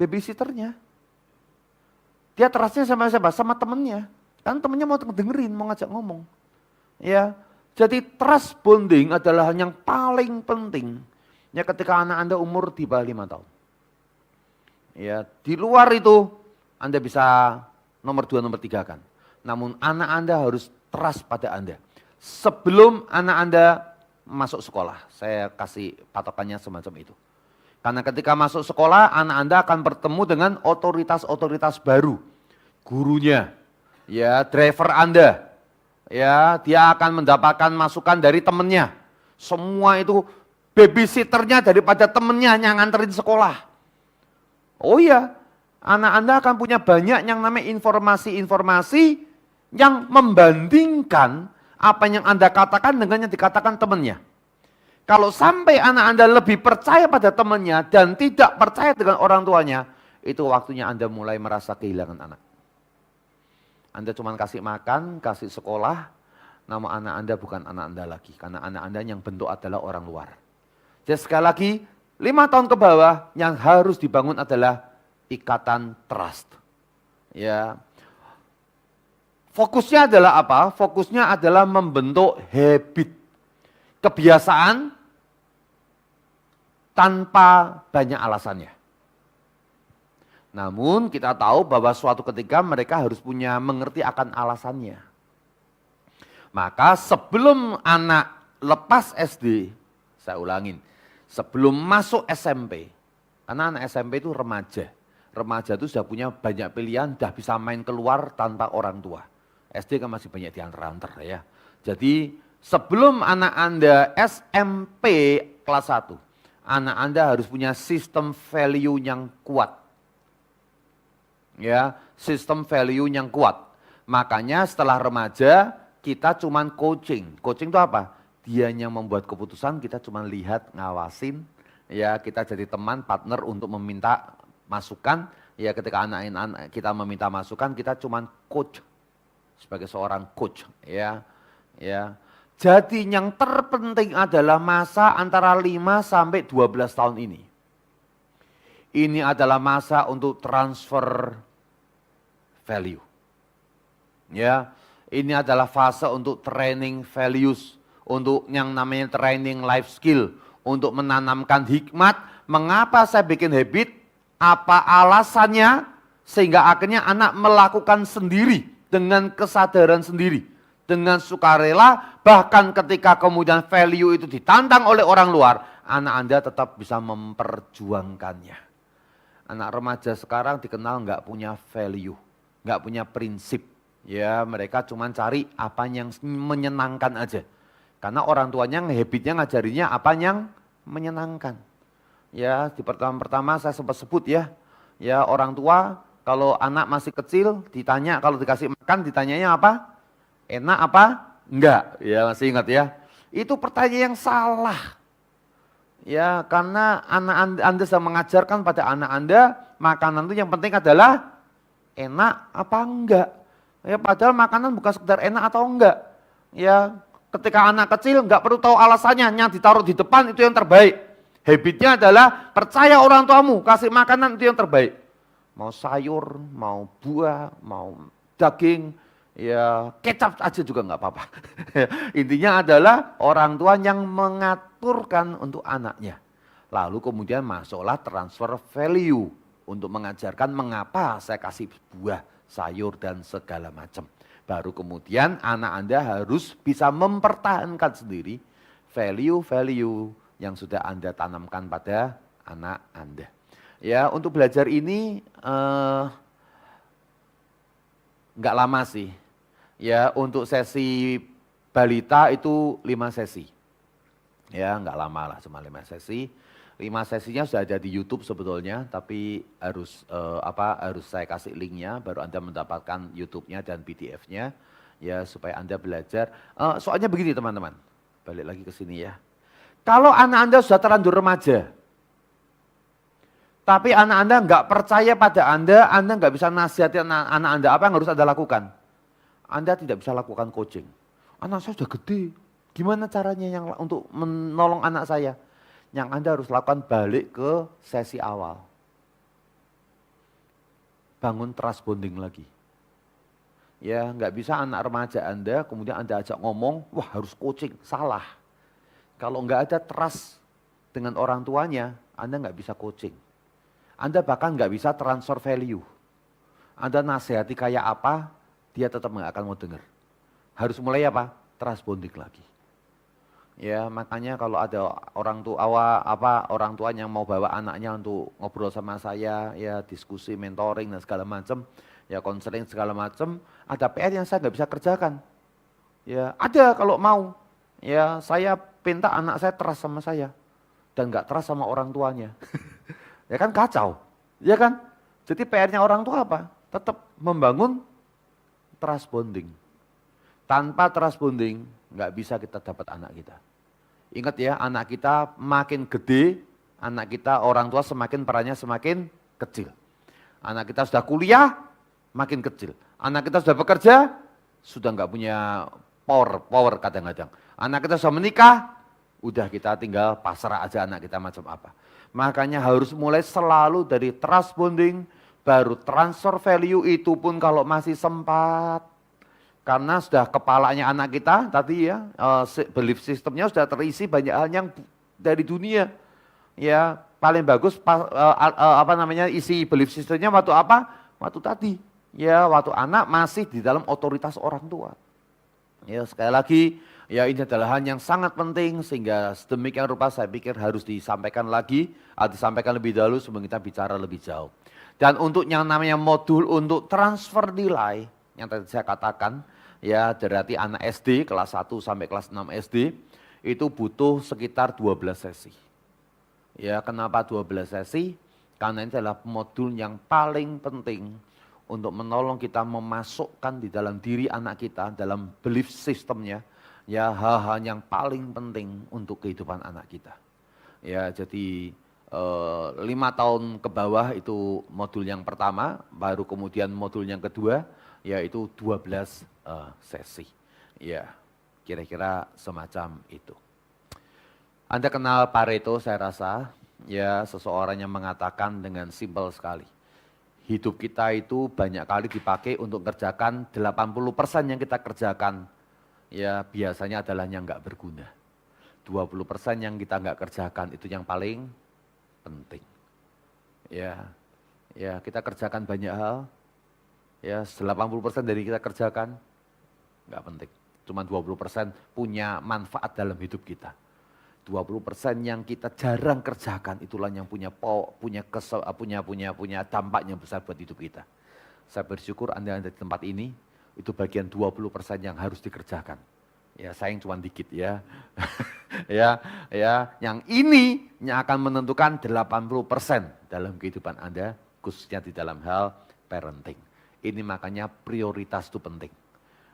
Babysitternya. Dia trustnya sama siapa? Sama temennya. Kan temennya mau dengerin, mau ngajak ngomong. Ya, jadi trust bonding adalah yang paling penting. Ya, ketika anak Anda umur di bawah 5 tahun. Ya, di luar itu Anda bisa nomor 2, nomor 3 kan. Namun anak Anda harus trust pada Anda. Sebelum anak Anda masuk sekolah, saya kasih patokannya semacam itu. Karena ketika masuk sekolah, anak Anda akan bertemu dengan otoritas-otoritas baru. Gurunya, ya, driver Anda, ya, dia akan mendapatkan masukan dari temannya. Semua itu babysitternya daripada temannya yang nganterin sekolah. Oh iya, anak Anda akan punya banyak yang namanya informasi-informasi yang membandingkan apa yang Anda katakan dengan yang dikatakan temannya. Kalau sampai anak Anda lebih percaya pada temannya dan tidak percaya dengan orang tuanya, itu waktunya Anda mulai merasa kehilangan anak. Anda cuma kasih makan, kasih sekolah, nama anak Anda bukan anak Anda lagi. Karena anak Anda yang bentuk adalah orang luar. Jadi sekali lagi, 5 tahun ke bawah yang harus dibangun adalah ikatan trust. Ya. Fokusnya adalah apa? Fokusnya adalah membentuk habit. Kebiasaan tanpa banyak alasannya. Namun kita tahu bahwa suatu ketika mereka harus mengerti akan alasannya. Maka sebelum anak lepas SD, saya ulangin, sebelum masuk SMP, karena anak SMP itu remaja. Remaja itu sudah punya banyak pilihan, sudah bisa main keluar tanpa orang tua. SD kan masih banyak diantar-antar ya. Jadi sebelum anak Anda SMP kelas 1, Anak Anda harus punya sistem value yang kuat. Ya, sistem value yang kuat. Makanya setelah remaja kita cuman coaching. Coaching itu apa? Dianya membuat keputusan, kita cuman lihat, ngawasin. Ya, kita jadi teman, partner untuk meminta masukan. Ya, ketika anak kita meminta masukan, kita cuman coach sebagai seorang coach. Ya, ya. Jadi yang terpenting adalah masa antara 5 sampai 12 tahun ini. Ini adalah masa untuk transfer value. Ya, ini adalah fase untuk training values, untuk yang namanya training life skill, untuk menanamkan hikmat, mengapa saya bikin habit, apa alasannya, sehingga akhirnya anak melakukan sendiri, dengan kesadaran sendiri, dengan sukarela, bahkan ketika kemudian value itu ditantang oleh orang luar, anak Anda tetap bisa memperjuangkannya. Anak remaja sekarang dikenal nggak punya value, nggak punya prinsip. Ya, mereka cuma cari apa yang menyenangkan aja. Karena orang tuanya habitnya ngajarinya apa yang menyenangkan. Ya, di pertama-pertama saya sempat sebut ya. Ya, orang tua kalau anak masih kecil ditanya, kalau dikasih makan ditanyanya apa? Enak apa? Enggak. Ya, masih ingat ya. Itu pertanyaan yang salah. Ya, karena anak Anda sedang mengajarkan pada anak Anda, makanan itu yang penting adalah enak apa enggak. Ya, padahal makanan bukan sekedar enak atau enggak. Ya, ketika anak kecil enggak perlu tahu alasannya, yang ditaruh di depan itu yang terbaik. Habitnya adalah percaya orang tuamu, kasih makanan itu yang terbaik. Mau sayur, mau buah, mau daging, ya kecap aja juga enggak apa-apa. Intinya adalah orang tua yang mengaturkan untuk anaknya. Lalu kemudian masuklah transfer value untuk mengajarkan mengapa saya kasih buah, sayur dan segala macam. Baru kemudian anak Anda harus bisa mempertahankan sendiri value-value yang sudah Anda tanamkan pada anak Anda. Ya, untuk belajar ini nggak lama sih. Ya, untuk sesi balita itu 5 sesi. Ya, nggak lama lah, cuma 5 sesi. 5 sesinya sudah ada di YouTube sebetulnya, tapi harus harus saya kasih linknya, baru Anda mendapatkan YouTube-nya dan PDF-nya, ya supaya Anda belajar. Soalnya begini teman-teman, balik lagi ke sini ya. Kalau anak Anda sudah terlanjur remaja, tapi anak Anda nggak percaya pada Anda nggak bisa nasihati anak Anda, apa yang harus Anda lakukan? Anda tidak bisa lakukan coaching. Anak saya sudah gede, gimana caranya untuk menolong anak saya? Yang Anda harus lakukan balik ke sesi awal. Bangun trust bonding lagi. Ya, nggak bisa anak remaja Anda, kemudian Anda ajak ngomong, wah harus coaching, salah. Kalau nggak ada trust dengan orang tuanya, Anda nggak bisa coaching. Anda bahkan nggak bisa transfer value. Anda nasihati kayak apa, dia tetap nggak akan mau dengar. Harus mulai apa? Trust bonding lagi. Ya, makanya kalau ada orang tua yang mau bawa anaknya untuk ngobrol sama saya, ya diskusi, mentoring dan segala macam, ya konseling segala macam, ada PR yang saya nggak bisa kerjakan. Ya, ada kalau mau. Ya, saya minta anak saya trust sama saya dan nggak trust sama orang tuanya. Ya kan kacau. Ya kan? Jadi PR-nya orang tua apa? Tetap membangun trust bonding. Tanpa trust bonding nggak bisa kita dapat anak kita. Ingat ya, anak kita makin gede, anak kita orang tua semakin perannya semakin kecil. Anak kita sudah kuliah, makin kecil. Anak kita sudah bekerja, sudah nggak punya power kadang-kadang. Anak kita sudah menikah, udah kita tinggal pasrah aja anak kita macam apa. Makanya harus mulai selalu dari trust bonding, baru transfer value, itu pun kalau masih sempat. Karena sudah kepalanya anak kita tadi ya, belief systemnya sudah terisi banyak hal yang dari dunia. Ya, paling bagus isi belief systemnya waktu apa? Waktu tadi. Ya, waktu anak masih di dalam otoritas orang tua. Ya, sekali lagi, ya ini adalah hal yang sangat penting sehingga sedemikian rupa saya pikir harus disampaikan lagi, disampaikan lebih dahulu sebelum kita bicara lebih jauh. Dan untuk yang namanya modul untuk transfer nilai, yang tadi saya katakan, ya dari anak SD kelas 1 sampai kelas 6 SD, itu butuh sekitar 12 sesi. Ya, kenapa 12 sesi? Karena ini adalah modul yang paling penting untuk menolong kita memasukkan di dalam diri anak kita, dalam belief systemnya, ya hal-hal yang paling penting untuk kehidupan anak kita. Ya, jadi 5 tahun ke bawah itu modul yang pertama, baru kemudian modul yang kedua, yaitu 12 sesi. Ya, kira-kira semacam itu. Anda kenal Pareto saya rasa, ya seseorang yang mengatakan dengan simpel sekali. Hidup kita itu banyak kali dipakai untuk kerjakan 80% yang kita kerjakan, ya biasanya adalah yang nggak berguna. 20% yang kita nggak kerjakan itu yang paling penting. Ya kita kerjakan banyak hal, ya 80% dari kita kerjakan nggak penting. Cuma 20% punya manfaat dalam hidup kita. 20% yang kita jarang kerjakan itulah yang punya dampak yang besar buat hidup kita. Saya bersyukur Anda ada di tempat ini, itu bagian 20% yang harus dikerjakan. Ya sayang cuma dikit ya. Yang ini yang akan menentukan 80% dalam kehidupan Anda, khususnya di dalam hal parenting. Ini makanya prioritas itu penting.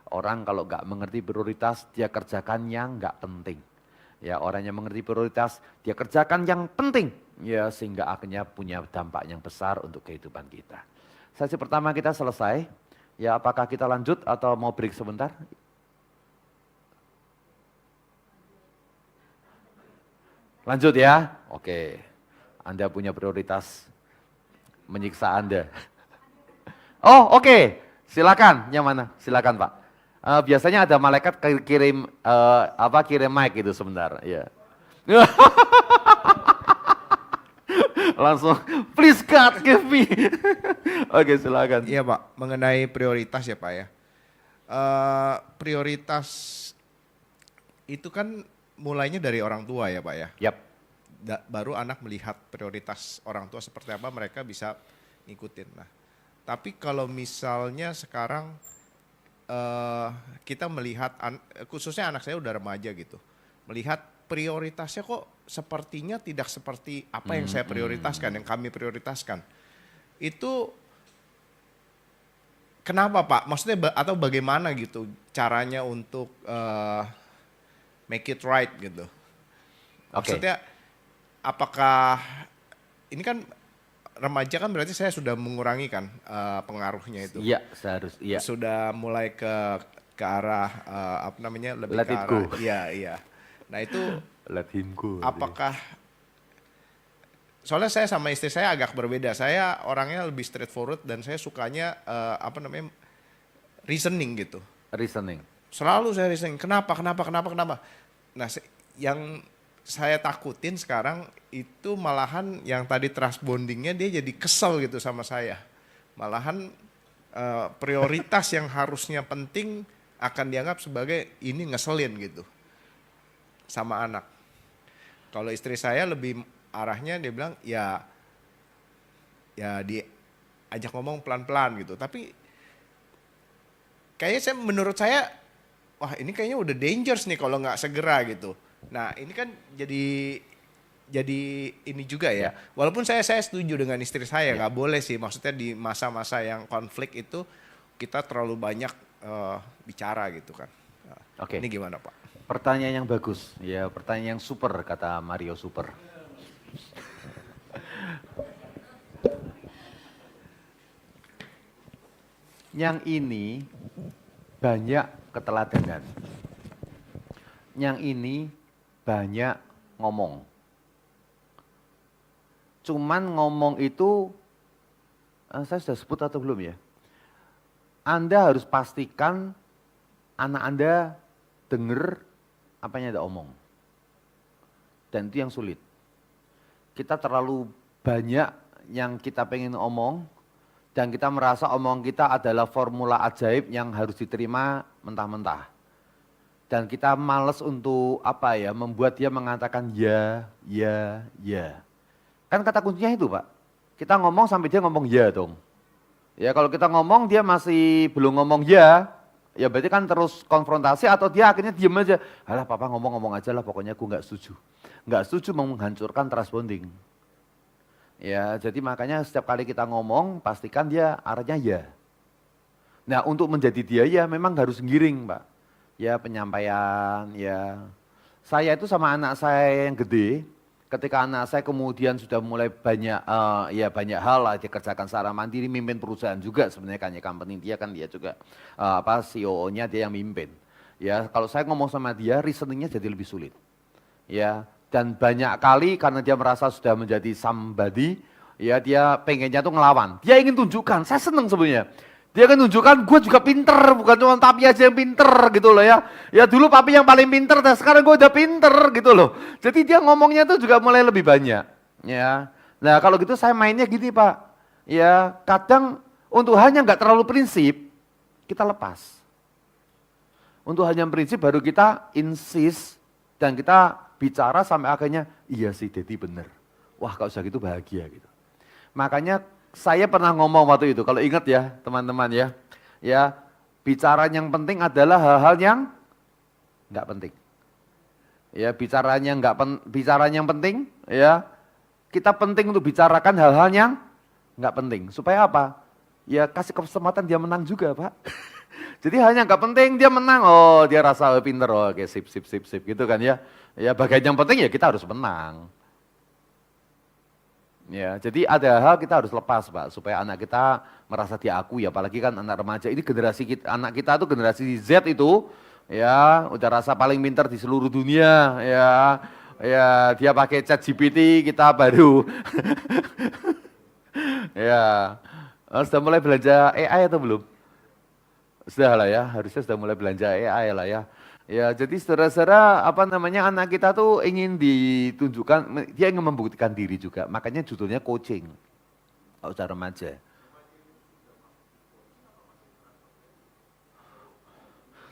Orang kalau nggak mengerti prioritas, dia kerjakan yang nggak penting. Ya, orang yang mengerti prioritas, dia kerjakan yang penting. Ya, sehingga akhirnya punya dampak yang besar untuk kehidupan kita. Sesi pertama kita selesai. Ya, apakah kita lanjut atau mau break sebentar? Lanjut ya? Oke. Anda punya prioritas menyiksa Anda. Oh, oke. Silakan. Yang mana? Silakan, Pak. Biasanya ada malaikat kirim kirim mic itu sebentar, ya. Langsung, please God give me. Oke, silakan. Iya Pak, mengenai prioritas ya Pak ya. Prioritas itu kan mulainya dari orang tua ya Pak ya. Yap. Baru anak melihat prioritas orang tua seperti apa, mereka bisa ngikutin. Nah, tapi kalau misalnya sekarang kita melihat, khususnya anak saya udah remaja gitu, melihat prioritasnya kok sepertinya tidak seperti apa yang saya prioritaskan, yang kami prioritaskan. Itu kenapa Pak? Maksudnya atau bagaimana gitu caranya untuk make it right gitu? Maksudnya apakah ini kan remaja kan berarti saya sudah mengurangi kan pengaruhnya itu. Iya, seharusnya. Iya. Sudah mulai ke arah lebih Let ke it arah. go. Iya. Nah itu Let him go. apakah soalnya saya sama istri saya agak berbeda. Saya orangnya lebih straightforward dan saya sukanya reasoning gitu. Reasoning. Selalu saya reasoning. Kenapa? Nah, yang saya takutin sekarang itu malahan yang tadi trust bondingnya dia jadi kesel gitu sama saya. Malahan prioritas yang harusnya penting akan dianggap sebagai ini ngeselin gitu sama anak. Kalau istri saya lebih arahnya dia bilang ya diajak ngomong pelan-pelan gitu. Tapi kayaknya menurut saya wah ini kayaknya udah dangerous nih kalau nggak segera gitu. Nah ini kan jadi ini juga ya. Walaupun saya setuju dengan istri saya nggak boleh sih. Maksudnya di masa-masa yang konflik itu kita terlalu banyak bicara gitu kan. Nah, Oke. Ini gimana Pak? Pertanyaan yang bagus. Ya, pertanyaan yang super kata Mario Super. Yang ini banyak keteladanan. Yang ini banyak ngomong. Cuman ngomong itu, saya sudah sebut atau belum ya? Anda harus pastikan anak Anda dengar apa yang Anda omong. Dan itu yang sulit. Kita terlalu banyak yang kita pengen omong, dan kita merasa omong kita adalah formula ajaib yang harus diterima mentah-mentah. Dan kita malas untuk membuat dia mengatakan ya. Kan kata kuncinya itu Pak, kita ngomong sampai dia ngomong ya dong. Ya kalau kita ngomong dia masih belum ngomong ya, Ya berarti kan terus konfrontasi atau dia akhirnya diem aja. Halah papa ngomong-ngomong aja lah, pokoknya aku nggak setuju. Nggak setuju menghancurkan trust bonding. Ya jadi makanya setiap kali kita ngomong pastikan dia arahnya ya. Nah untuk menjadi dia ya memang harus giring Pak. Ya penyampaian ya. Saya itu sama anak saya yang gede, ketika anak saya kemudian sudah mulai banyak ya banyak hal lah dia kerjakan secara mandiri, mimpin perusahaan juga sebenarnya kan ya company dia kan dia juga apa CEO-nya dia yang mimpin. Ya kalau saya ngomong sama dia reasoningnya jadi lebih sulit. Ya dan banyak kali karena dia merasa sudah menjadi somebody, ya dia pengennya tuh ngelawan. Dia ingin tunjukkan, saya seneng sebenarnya. Dia kan tunjukkan gue juga pinter, bukan cuma papi aja yang pinter gitu loh ya. Ya dulu papi yang paling pinter, dan sekarang gue udah pinter gitu loh. Jadi dia ngomongnya tuh juga mulai lebih banyak. Ya, nah kalau gitu saya mainnya gini Pak. Ya kadang untuk hanya nggak terlalu prinsip, kita lepas. Untuk hanya prinsip baru kita insist dan kita bicara sampai akhirnya iya sih Dedi bener. Wah kalau usah gitu bahagia gitu. Makanya saya pernah ngomong waktu itu, kalau ingat ya teman-teman ya, ya bicara yang penting adalah hal-hal yang nggak penting. Ya bicaranya yang penting, ya kita penting untuk bicarakan hal-hal yang nggak penting. Supaya apa? Ya kasih kesempatan dia menang juga Pak. Jadi hanya nggak penting dia menang, oh dia rasa pinter, oh oke sip gitu kan ya. Ya bagian yang penting ya kita harus menang. Ya, jadi ada hal kita harus lepas Pak, supaya anak kita merasa diakui, apalagi kan anak remaja ini generasi kita, anak kita tuh generasi Z itu, ya udah rasa paling pintar di seluruh dunia, ya dia pakai chat GPT kita baru, ya sudah mulai belanja AI atau belum? Sudah lah ya, harusnya sudah mulai belanja AI lah ya. Ya, jadi saudara-saudara apa namanya anak kita tuh ingin ditunjukkan, dia ingin membuktikan diri juga. Makanya judulnya coaching. Kalau udah remaja.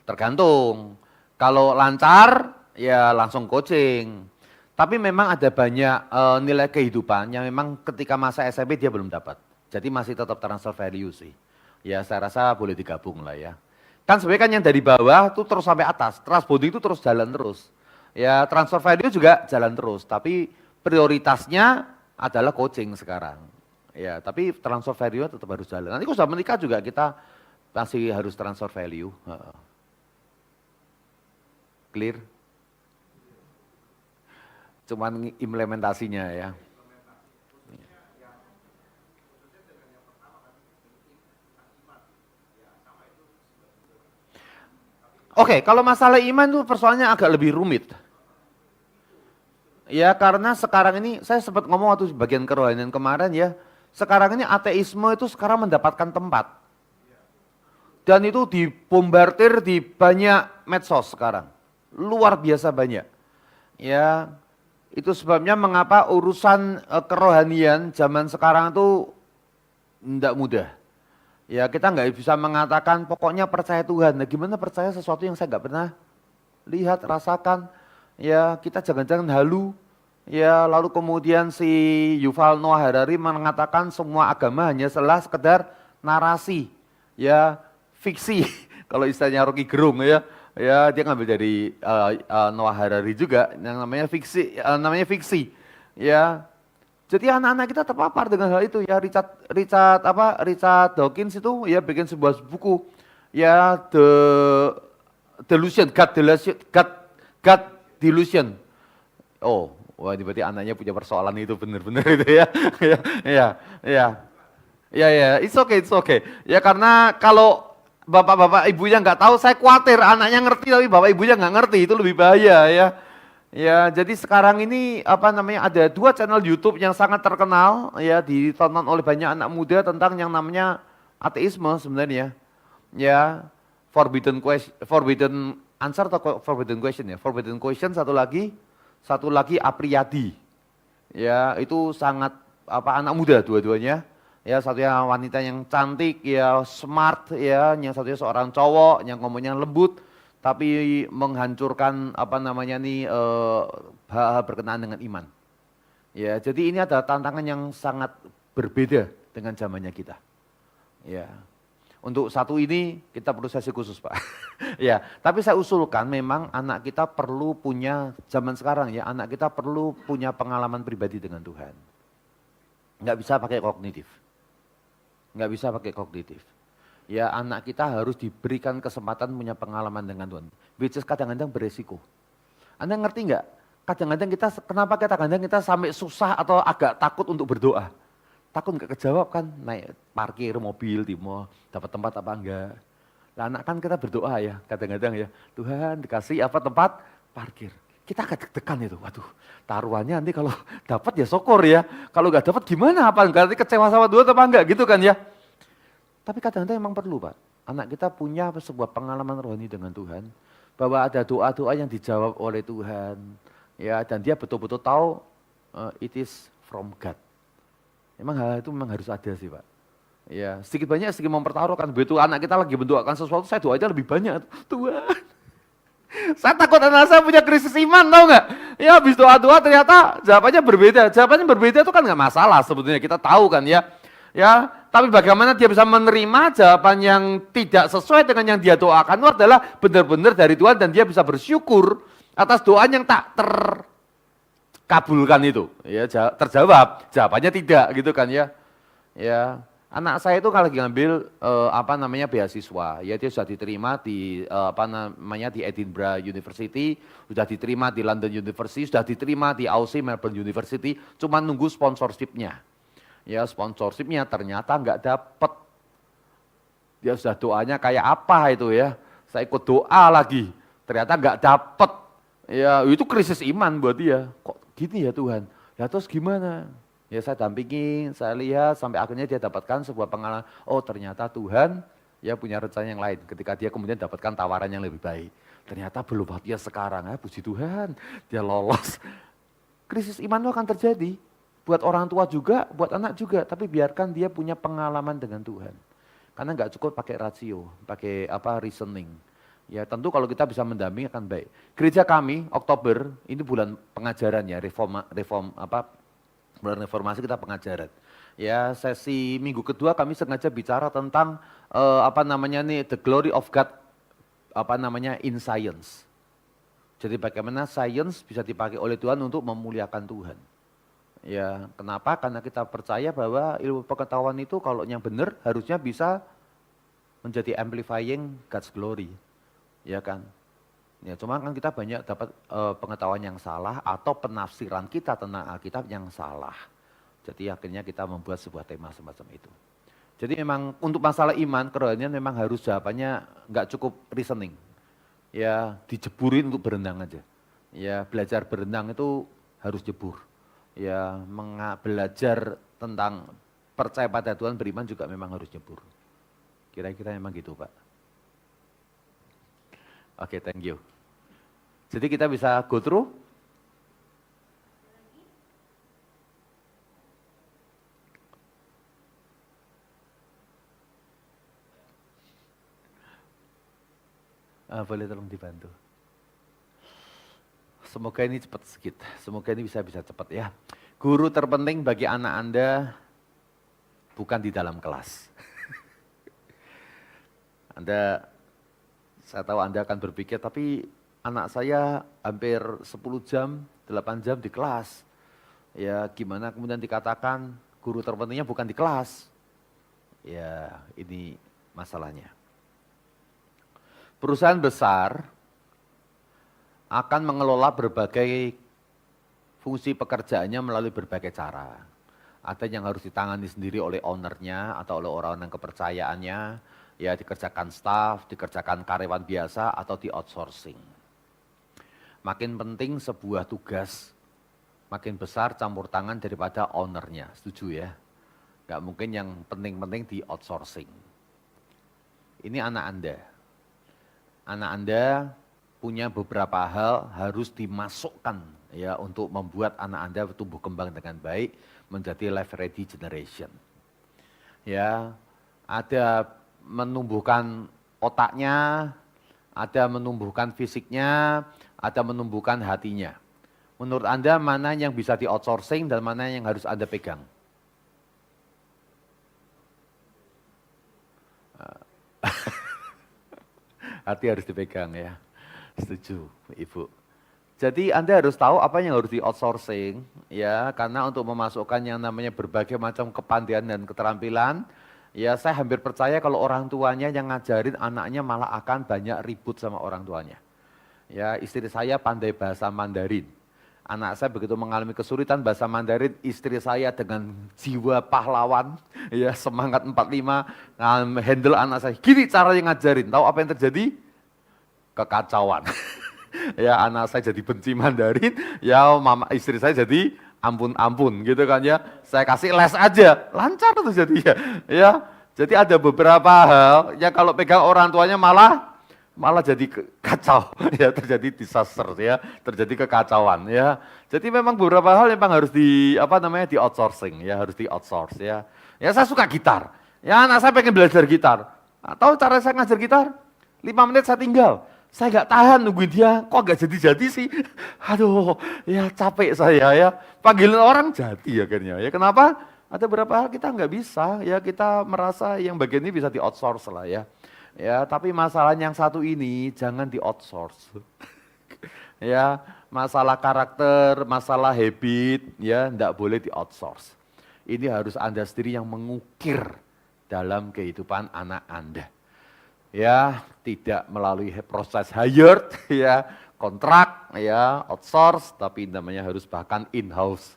Tergantung. Kalau lancar, ya langsung coaching. Tapi memang ada banyak nilai kehidupan yang memang ketika masa SMP dia belum dapat. Jadi masih tetap transfer value sih. Ya saya rasa boleh digabung lah ya. Kan sebenarnya kan yang dari bawah tuh terus sampai atas, trust bonding itu terus jalan terus. Ya transfer value juga jalan terus, tapi prioritasnya adalah coaching sekarang. Ya, tapi transfer value tetap harus jalan. Nanti kalau sudah menikah juga kita masih harus transfer value. Clear? Cuman implementasinya ya. Oke, kalau masalah iman itu persoalannya agak lebih rumit. Ya karena sekarang ini, saya sempat ngomong waktu bagian kerohanian kemarin ya, sekarang ini ateisme itu sekarang mendapatkan tempat. Dan itu dibombardir di banyak medsos sekarang. Luar biasa banyak. Ya, itu sebabnya mengapa urusan kerohanian zaman sekarang itu tidak mudah. Ya kita nggak bisa mengatakan pokoknya percaya Tuhan. Nah gimana percaya sesuatu yang saya nggak pernah lihat, rasakan. Ya kita jangan-jangan halu. Ya lalu kemudian si Yuval Noah Harari mengatakan semua agama hanya sekedar narasi. Ya fiksi. Kalau istilahnya Rocky Gerung ya. Ya dia ngambil dari Noah Harari juga yang namanya fiksi. Ya jadi anak-anak kita terpapar dengan hal itu ya. Richard Dawkins itu ya bikin sebuah buku ya God Delusion. Oh, wah ini berarti anaknya punya persoalan itu benar-benar itu ya. It's okay. Ya karena kalau bapak-bapak ibunya nggak tahu, saya khawatir anaknya ngerti tapi bapak ibunya nggak ngerti, itu lebih bahaya ya. Ya, jadi sekarang ini apa namanya ada 2 channel YouTube yang sangat terkenal ya ditonton oleh banyak anak muda tentang yang namanya ateisme sebenarnya. Ya, Forbidden Answer atau Forbidden Question ya. Forbidden Question satu lagi Apriyadi. Ya, itu sangat apa anak muda dua-duanya. Ya, satunya wanita yang cantik ya, smart ya, yang satunya seorang cowok yang ngomongnya lembut tapi menghancurkan apa namanya nih hal-hal berkenaan dengan iman. Ya, jadi ini adalah tantangan yang sangat berbeda dengan zamannya kita. Ya. Untuk satu ini kita perlu sesi khusus Pak. Ya, tapi saya usulkan memang anak kita perlu punya, zaman sekarang ya, anak kita perlu punya pengalaman pribadi dengan Tuhan. Nggak bisa pakai kognitif. Nggak bisa pakai kognitif. Ya, anak kita harus diberikan kesempatan punya pengalaman dengan Tuhan. Which is kadang-kadang beresiko. Anda ngerti nggak? Kadang-kadang kadang-kadang kita sampai susah atau agak takut untuk berdoa. Takut nggak kejawab kan, naik parkir mobil di mall, dapat tempat apa enggak. Lah anak kan kita berdoa ya, kadang-kadang ya, Tuhan dikasih apa tempat parkir. Kita agak deg-degan itu, waduh taruhannya nanti kalau dapat ya syukur ya. Kalau nggak dapat gimana, apa nanti kecewa sama Tuhan apa enggak gitu kan ya. Tapi kadang-kadang emang perlu Pak, anak kita punya sebuah pengalaman rohani dengan Tuhan, bahwa ada doa-doa yang dijawab oleh Tuhan, ya, dan dia betul-betul tahu it is from God. Memang hal itu memang harus ada sih Pak. Ya, sedikit banyak sedikit mempertaruhkan. Begitu anak kita lagi mendoakan sesuatu, saya doanya lebih banyak. Tuhan, saya takut anak saya punya krisis iman, tahu nggak? Ya, habis doa-doa ternyata jawabannya berbeda. Jawabannya berbeda itu kan nggak masalah sebetulnya, kita tahu kan ya. Ya, tapi bagaimana dia bisa menerima jawaban yang tidak sesuai dengan yang dia doakan itu adalah benar-benar dari Tuhan, dan dia bisa bersyukur atas doa yang tak kabulkan itu, ya terjawab, jawabannya tidak gitu kan ya. Ya, anak saya itu kalau lagi ngambil beasiswa, ya dia sudah diterima di di Edinburgh University, sudah diterima di London University, sudah diterima di Aussie Melbourne University, cuma nunggu sponsorshipnya. Ya, sponsorshipnya ternyata nggak dapet. Dia sudah doanya kayak apa itu ya, saya ikut doa lagi, ternyata nggak dapet. Ya, itu krisis iman buat dia. Kok gini ya Tuhan? Ya terus gimana? Ya saya dampingi, saya lihat sampai akhirnya dia dapatkan sebuah pengalaman. Oh ternyata Tuhan ya punya rencana yang lain. Ketika dia kemudian dapatkan tawaran yang lebih baik. Ternyata belum dia sekarang, puji Tuhan, dia lolos. Krisis iman itu akan terjadi. Buat orang tua juga, buat anak juga. Tapi biarkan dia punya pengalaman dengan Tuhan. Karena nggak cukup pakai rasio, pakai reasoning. Ya tentu kalau kita bisa mendampingi akan baik. Gereja kami Oktober ini bulan pengajaran ya, bulan reformasi kita pengajaran. Ya sesi minggu kedua kami sengaja bicara tentang the glory of God in science. Jadi bagaimana science bisa dipakai oleh Tuhan untuk memuliakan Tuhan. Ya kenapa? Karena kita percaya bahwa ilmu pengetahuan itu kalau yang benar harusnya bisa menjadi amplifying God's glory. Ya kan, ya cuma kan kita banyak dapat pengetahuan yang salah atau penafsiran kita tentang Alkitab yang salah. Jadi akhirnya kita membuat sebuah tema semacam itu. Jadi memang untuk masalah iman, kerohanian memang harus jawabannya nggak cukup reasoning. Ya dijeburin untuk berenang aja. Ya belajar berenang itu harus jebur. Ya belajar tentang percaya pada Tuhan, beriman juga memang harus jebur. Kira-kira memang gitu Pak. Oke, thank you. Jadi kita bisa go through. Boleh tolong dibantu. Semoga ini cepat sedikit. Semoga ini bisa cepat ya. Guru terpenting bagi anak Anda bukan di dalam kelas. Saya tahu Anda akan berpikir, tapi anak saya hampir 10 jam, 8 jam di kelas. Ya gimana kemudian dikatakan guru terpentingnya bukan di kelas. Ya ini masalahnya. Perusahaan besar akan mengelola berbagai fungsi pekerjaannya melalui berbagai cara. Ada yang harus ditangani sendiri oleh ownernya atau oleh orang-orang kepercayaannya. Ya dikerjakan staff, dikerjakan karyawan biasa atau di outsourcing. Makin penting sebuah tugas, makin besar campur tangan daripada ownernya, setuju ya? Gak mungkin yang penting-penting di outsourcing. Ini anak Anda. Anak Anda punya beberapa hal harus dimasukkan ya untuk membuat anak Anda tumbuh kembang dengan baik menjadi life ready generation. Ya, ada menumbuhkan otaknya, ada menumbuhkan fisiknya, ada menumbuhkan hatinya. Menurut Anda mana yang bisa di outsourcing dan mana yang harus Anda pegang? Hati harus dipegang ya. Setuju, Ibu. Jadi Anda harus tahu apa yang harus di outsourcing ya, karena untuk memasukkan yang namanya berbagai macam kepandaian dan keterampilan, ya saya hampir percaya kalau orang tuanya yang ngajarin anaknya malah akan banyak ribut sama orang tuanya. Ya, istri saya pandai bahasa Mandarin. Anak saya begitu mengalami kesulitan bahasa Mandarin, istri saya dengan jiwa pahlawan, ya semangat 45, handle anak saya. Gini cara yang ngajarin, tahu apa yang terjadi? Kekacauan. Ya anak saya jadi benci Mandarin, ya mama istri saya jadi ampun-ampun gitu kan ya. Saya kasih les aja, lancar tuh jadi ya. Ya, jadi ada beberapa hal yang kalau pegang orang tuanya malah jadi kacau ya, terjadi disaster ya, terjadi kekacauan ya. Jadi memang beberapa hal memang harus di di outsourcing ya, harus di outsource ya. Ya saya suka gitar. Ya anak saya pengen belajar gitar. Tahu cara saya ngajar gitar? 5 menit saya tinggal. Saya nggak tahan nungguin dia, kok nggak jadi-jadi sih? Aduh, ya capek saya ya. Panggilan orang jadi akhirnya ya. Kenapa? Ada beberapa hal kita nggak bisa ya, kita merasa yang bagian ini bisa di outsource lah ya. Ya, tapi masalah yang satu ini jangan di outsource. Ya, masalah karakter, masalah habit, ya enggak boleh di outsource. Ini harus Anda sendiri yang mengukir dalam kehidupan anak Anda. Ya, tidak melalui proses hired, ya, kontrak, ya, outsource, tapi namanya harus bahkan in-house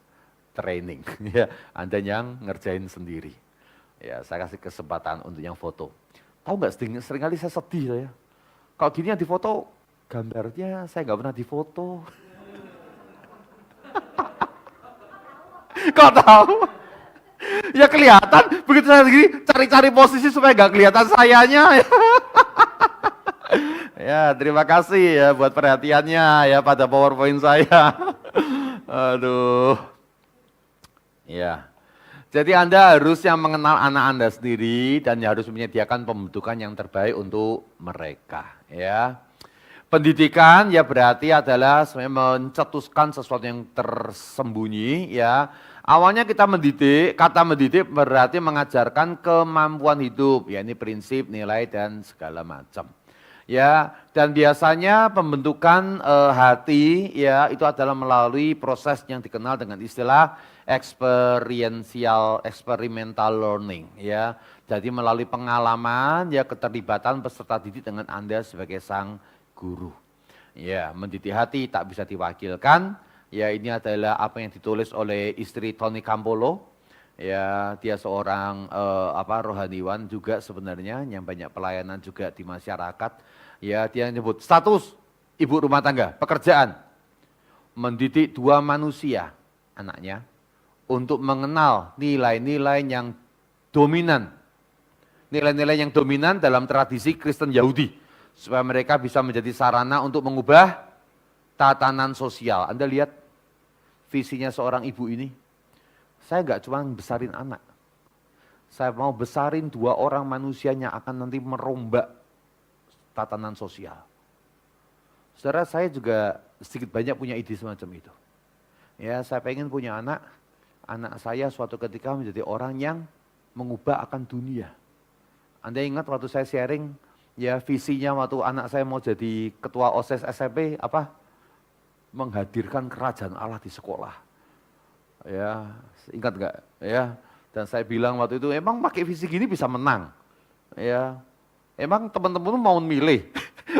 training. Ya, Anda yang ngerjain sendiri. Ya, saya kasih kesempatan untuk yang foto. Tahu nggak seringkali saya sedih ya. Kalau gini yang difoto, gambarnya saya nggak pernah difoto. Kok tahu? Ya kelihatan, begitu saya gini cari-cari posisi supaya nggak kelihatan sayanya. Ya terima kasih ya buat perhatiannya ya pada PowerPoint saya. Aduh. Ya. Jadi Anda harus yang mengenal anak Anda sendiri dan harus menyediakan pembentukan yang terbaik untuk mereka ya. Pendidikan ya berarti adalah sebenarnya mencetuskan sesuatu yang tersembunyi ya. Awalnya kita mendidik, kata mendidik berarti mengajarkan kemampuan hidup, ya ini prinsip, nilai dan segala macam. Ya, dan biasanya pembentukan hati ya itu adalah melalui proses yang dikenal dengan istilah experimental learning ya. Jadi melalui pengalaman ya keterlibatan peserta didik dengan Anda sebagai sang guru. Ya, mendidik hati tak bisa diwakilkan. Ya, ini adalah apa yang ditulis oleh istri Tony Campolo. Ya, dia seorang rohaniwan juga sebenarnya yang banyak pelayanan juga di masyarakat. Ya, dia nyebut status ibu rumah tangga, pekerjaan. Mendidik 2 manusia anaknya untuk mengenal nilai-nilai yang dominan. Nilai-nilai yang dominan dalam tradisi Kristen Yahudi supaya mereka bisa menjadi sarana untuk mengubah tatanan sosial. Anda lihat visinya seorang ibu ini. Saya nggak cuma besarin anak. Saya mau besarin 2 orang manusia yang akan nanti merombak tatanan sosial. Saudara, saya juga sedikit banyak punya ide semacam itu. Ya, saya pengen punya anak saya suatu ketika menjadi orang yang mengubah akan dunia. Anda ingat waktu saya sharing, ya visinya waktu anak saya mau jadi ketua OSIS SMP, apa? Menghadirkan kerajaan Allah di sekolah. Ya, ingat nggak? Ya, dan saya bilang waktu itu, emang pakai visi gini bisa menang. Ya, emang teman-teman mau milih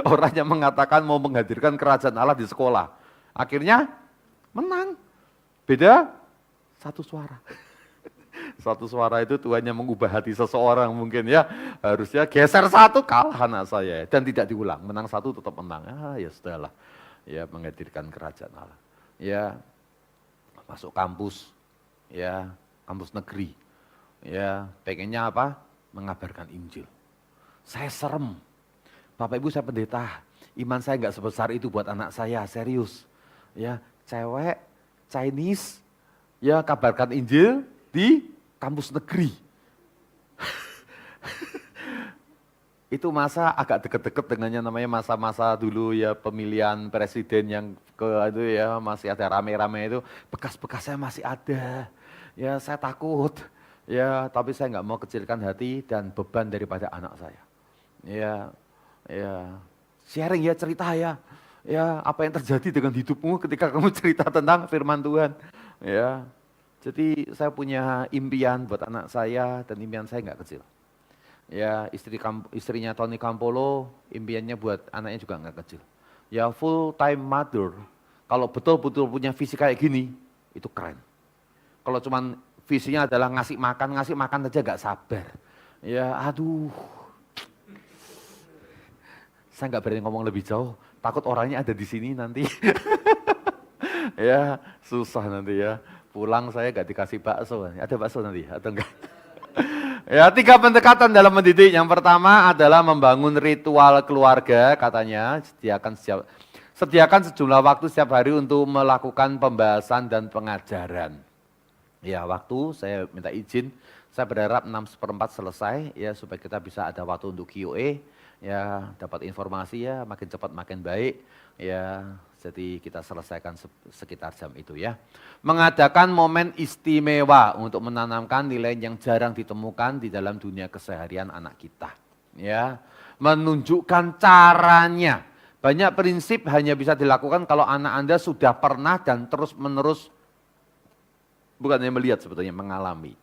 orang yang mengatakan mau menghadirkan kerajaan Allah di sekolah. Akhirnya menang. Beda 1 suara. 1 suara itu Tuhannya mengubah hati seseorang mungkin ya. Harusnya geser 1 kalah anak saya. Dan tidak diulang, menang 1 tetap menang. Ya sudahlah. Ya menghadirkan kerajaan Allah. Ya masuk kampus. Ya kampus negeri. Ya pengennya apa? Mengabarkan Injil. Saya serem. Bapak Ibu saya pendeta. Iman saya nggak sebesar itu buat anak saya, serius. Ya cewek, Chinese. Ya kabarkan Injil di kampus negeri. Itu masa agak deket-deket dengan yang namanya masa-masa dulu ya pemilihan presiden yang itu ya masih ada rame-rame itu, bekas-bekasnya masih ada. Ya saya takut. Ya tapi saya nggak mau kecilkan hati dan beban daripada anak saya. Ya sharing ya, cerita ya. Ya, apa yang terjadi dengan hidupmu ketika kamu cerita tentang firman Tuhan. Ya, jadi saya punya impian buat anak saya dan impian saya nggak kecil. Ya, istrinya Tony Campolo, impiannya buat anaknya juga nggak kecil. Ya, full time mother. Kalau betul-betul punya visi kayak gini, itu keren. Kalau cuman visinya adalah ngasih makan aja nggak sabar. Ya, aduh, saya nggak berani ngomong lebih jauh. Takut orangnya ada di sini nanti. Ya, susah nanti ya. Pulang saya nggak dikasih bakso. Ada bakso nanti atau enggak? Ya, 3 pendekatan dalam mendidik. Yang pertama adalah membangun ritual keluarga, katanya. Sediakan sejumlah waktu setiap hari untuk melakukan pembahasan dan pengajaran. Ya, waktu saya minta izin, saya berharap 6/4 selesai ya supaya kita bisa ada waktu untuk Q&A, ya dapat informasi ya makin cepat makin baik ya. Jadi kita selesaikan sekitar jam itu ya. Mengadakan momen istimewa untuk menanamkan nilai yang jarang ditemukan di dalam dunia keseharian anak kita. Ya, menunjukkan caranya. Banyak prinsip hanya bisa dilakukan kalau anak Anda sudah pernah dan terus-menerus, bukan hanya melihat sebetulnya, mengalami.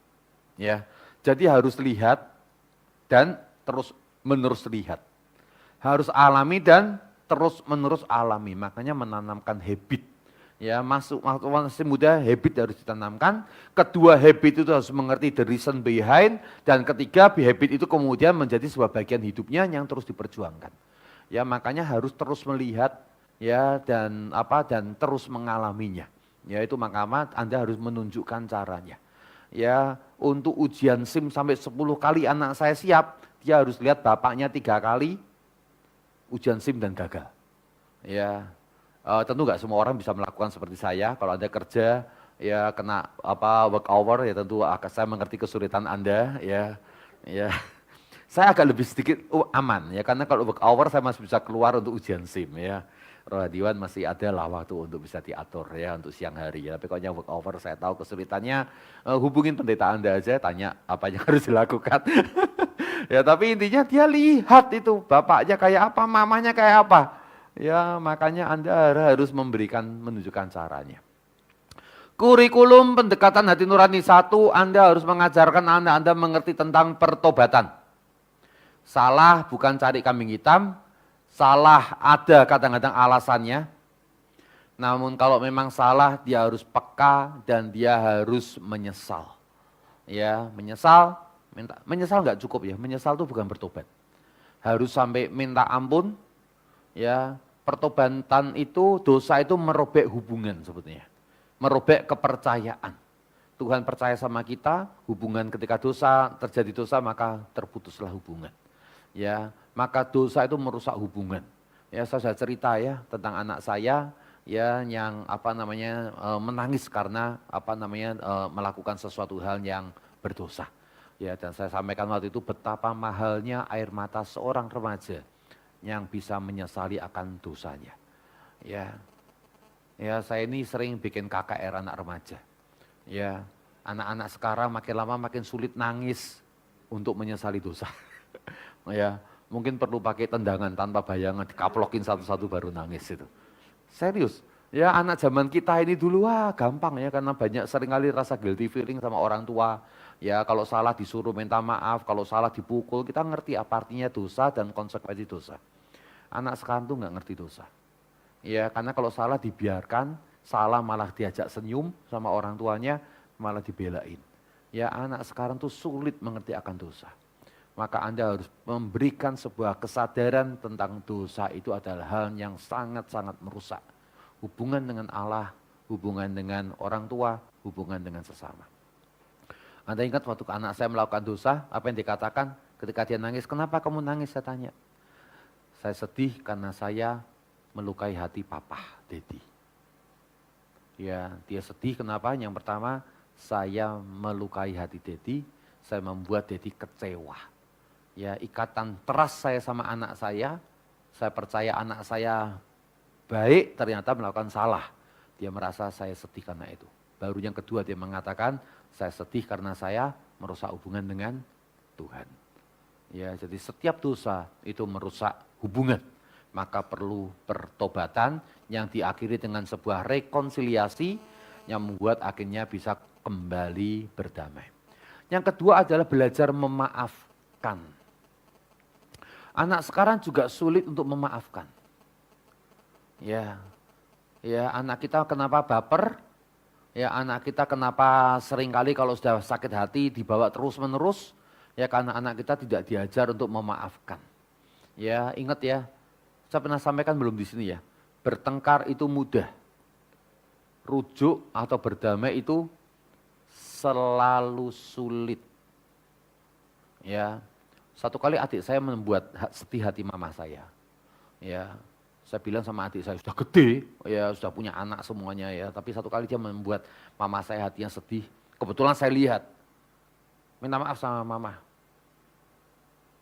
Ya, jadi harus lihat dan terus-menerus lihat. Harus alami dan terus-menerus alami, makanya menanamkan habit. Ya, masih muda habit harus ditanamkan. Kedua, habit itu harus mengerti the reason behind, dan ketiga, habit itu kemudian menjadi sebuah bagian hidupnya yang terus diperjuangkan. Ya, makanya harus terus melihat ya dan terus mengalaminya. Ya, itu makanya Anda harus menunjukkan caranya. Ya, untuk ujian SIM sampai 10 kali anak saya siap, dia harus lihat bapaknya 3 kali ujian SIM dan gagal. Ya, tentu nggak semua orang bisa melakukan seperti saya. Kalau Anda kerja, ya kena work hour, ya tentu saya mengerti kesulitan Anda. Ya, ya. Saya agak lebih sedikit aman ya, karena kalau work hour saya masih bisa keluar untuk ujian SIM ya. Rohadiwan masih ada lah waktu untuk bisa diatur ya untuk siang hari ya. Tapi kalau yang work hour saya tahu kesulitannya, hubungin pendeta Anda aja, tanya apa yang harus dilakukan. Ya, tapi intinya dia lihat itu bapaknya kayak apa, mamanya kayak apa. Ya, makanya Anda harus menunjukkan caranya. Kurikulum pendekatan hati nurani 1, Anda harus mengajarkan anak Anda mengerti tentang pertobatan. Salah bukan cari kambing hitam, salah ada kadang-kadang alasannya. Namun kalau memang salah, dia harus peka dan dia harus menyesal. Ya, menyesal nggak cukup ya, menyesal itu bukan bertobat. Harus sampai minta ampun. Ya, pertobatan itu, dosa itu merobek hubungan sebetulnya. Merobek kepercayaan. Tuhan percaya sama kita, hubungan ketika terjadi dosa maka terputuslah hubungan. Ya, maka dosa itu merusak hubungan. Ya, saya sudah cerita ya tentang anak saya ya yang menangis karena melakukan sesuatu hal yang berdosa. Ya, dan saya sampaikan waktu itu betapa mahalnya air mata seorang remaja yang bisa menyesali akan dosanya. Ya. Ya, saya ini sering bikin KKR anak remaja. Ya, anak-anak sekarang makin lama makin sulit nangis untuk menyesali dosa. Ya, mungkin perlu pakai tendangan tanpa bayangan, dikaplokin satu-satu baru nangis itu. Serius, ya anak zaman kita ini dulu gampang ya karena banyak seringkali rasa guilty feeling sama orang tua. Ya kalau salah disuruh minta maaf, kalau salah dipukul, kita ngerti apa artinya dosa dan konsekuensi dosa. Anak sekarang tuh nggak ngerti dosa. Ya karena kalau salah dibiarkan, salah malah diajak senyum sama orang tuanya, malah dibelain. Ya anak sekarang tuh sulit mengerti akan dosa. Maka Anda harus memberikan sebuah kesadaran tentang dosa itu adalah hal yang sangat-sangat merusak. Hubungan dengan Allah, hubungan dengan orang tua, hubungan dengan sesama. Anda ingat waktu anak saya melakukan dosa, apa yang dikatakan ketika dia nangis, kenapa kamu nangis saya tanya. Saya sedih karena saya melukai hati papa, Dedi. Ya, dia sedih kenapa? Yang pertama, saya melukai hati Dedi, saya membuat Dedi kecewa. Ya, ikatan trust saya sama anak saya percaya anak saya baik, ternyata melakukan salah. Dia merasa saya sedih karena itu. Baru yang kedua dia mengatakan, saya sedih karena saya merusak hubungan dengan Tuhan. Ya, jadi setiap dosa itu merusak hubungan. maka perlu pertobatan yang diakhiri dengan sebuah rekonsiliasi yang membuat akhirnya bisa kembali berdamai. Yang kedua adalah belajar memaafkan. Anak sekarang juga sulit untuk memaafkan. Ya, anak kita kenapa baper? Ya, anak kita kenapa seringkali kalau sudah sakit hati dibawa terus menerus? Ya, karena anak kita tidak diajar untuk memaafkan. Ya, ingat ya, saya pernah sampaikan belum di sini ya. Bertengkar itu mudah. Rujuk atau berdamai itu selalu sulit. Ya, satu kali adik saya membuat sedih hati mama saya. Ya, saya bilang sama adik saya sudah gede, ya sudah punya anak semuanya ya. Tapi satu kali dia membuat mama saya hatinya sedih. Kebetulan saya lihat, minta maaf sama mama.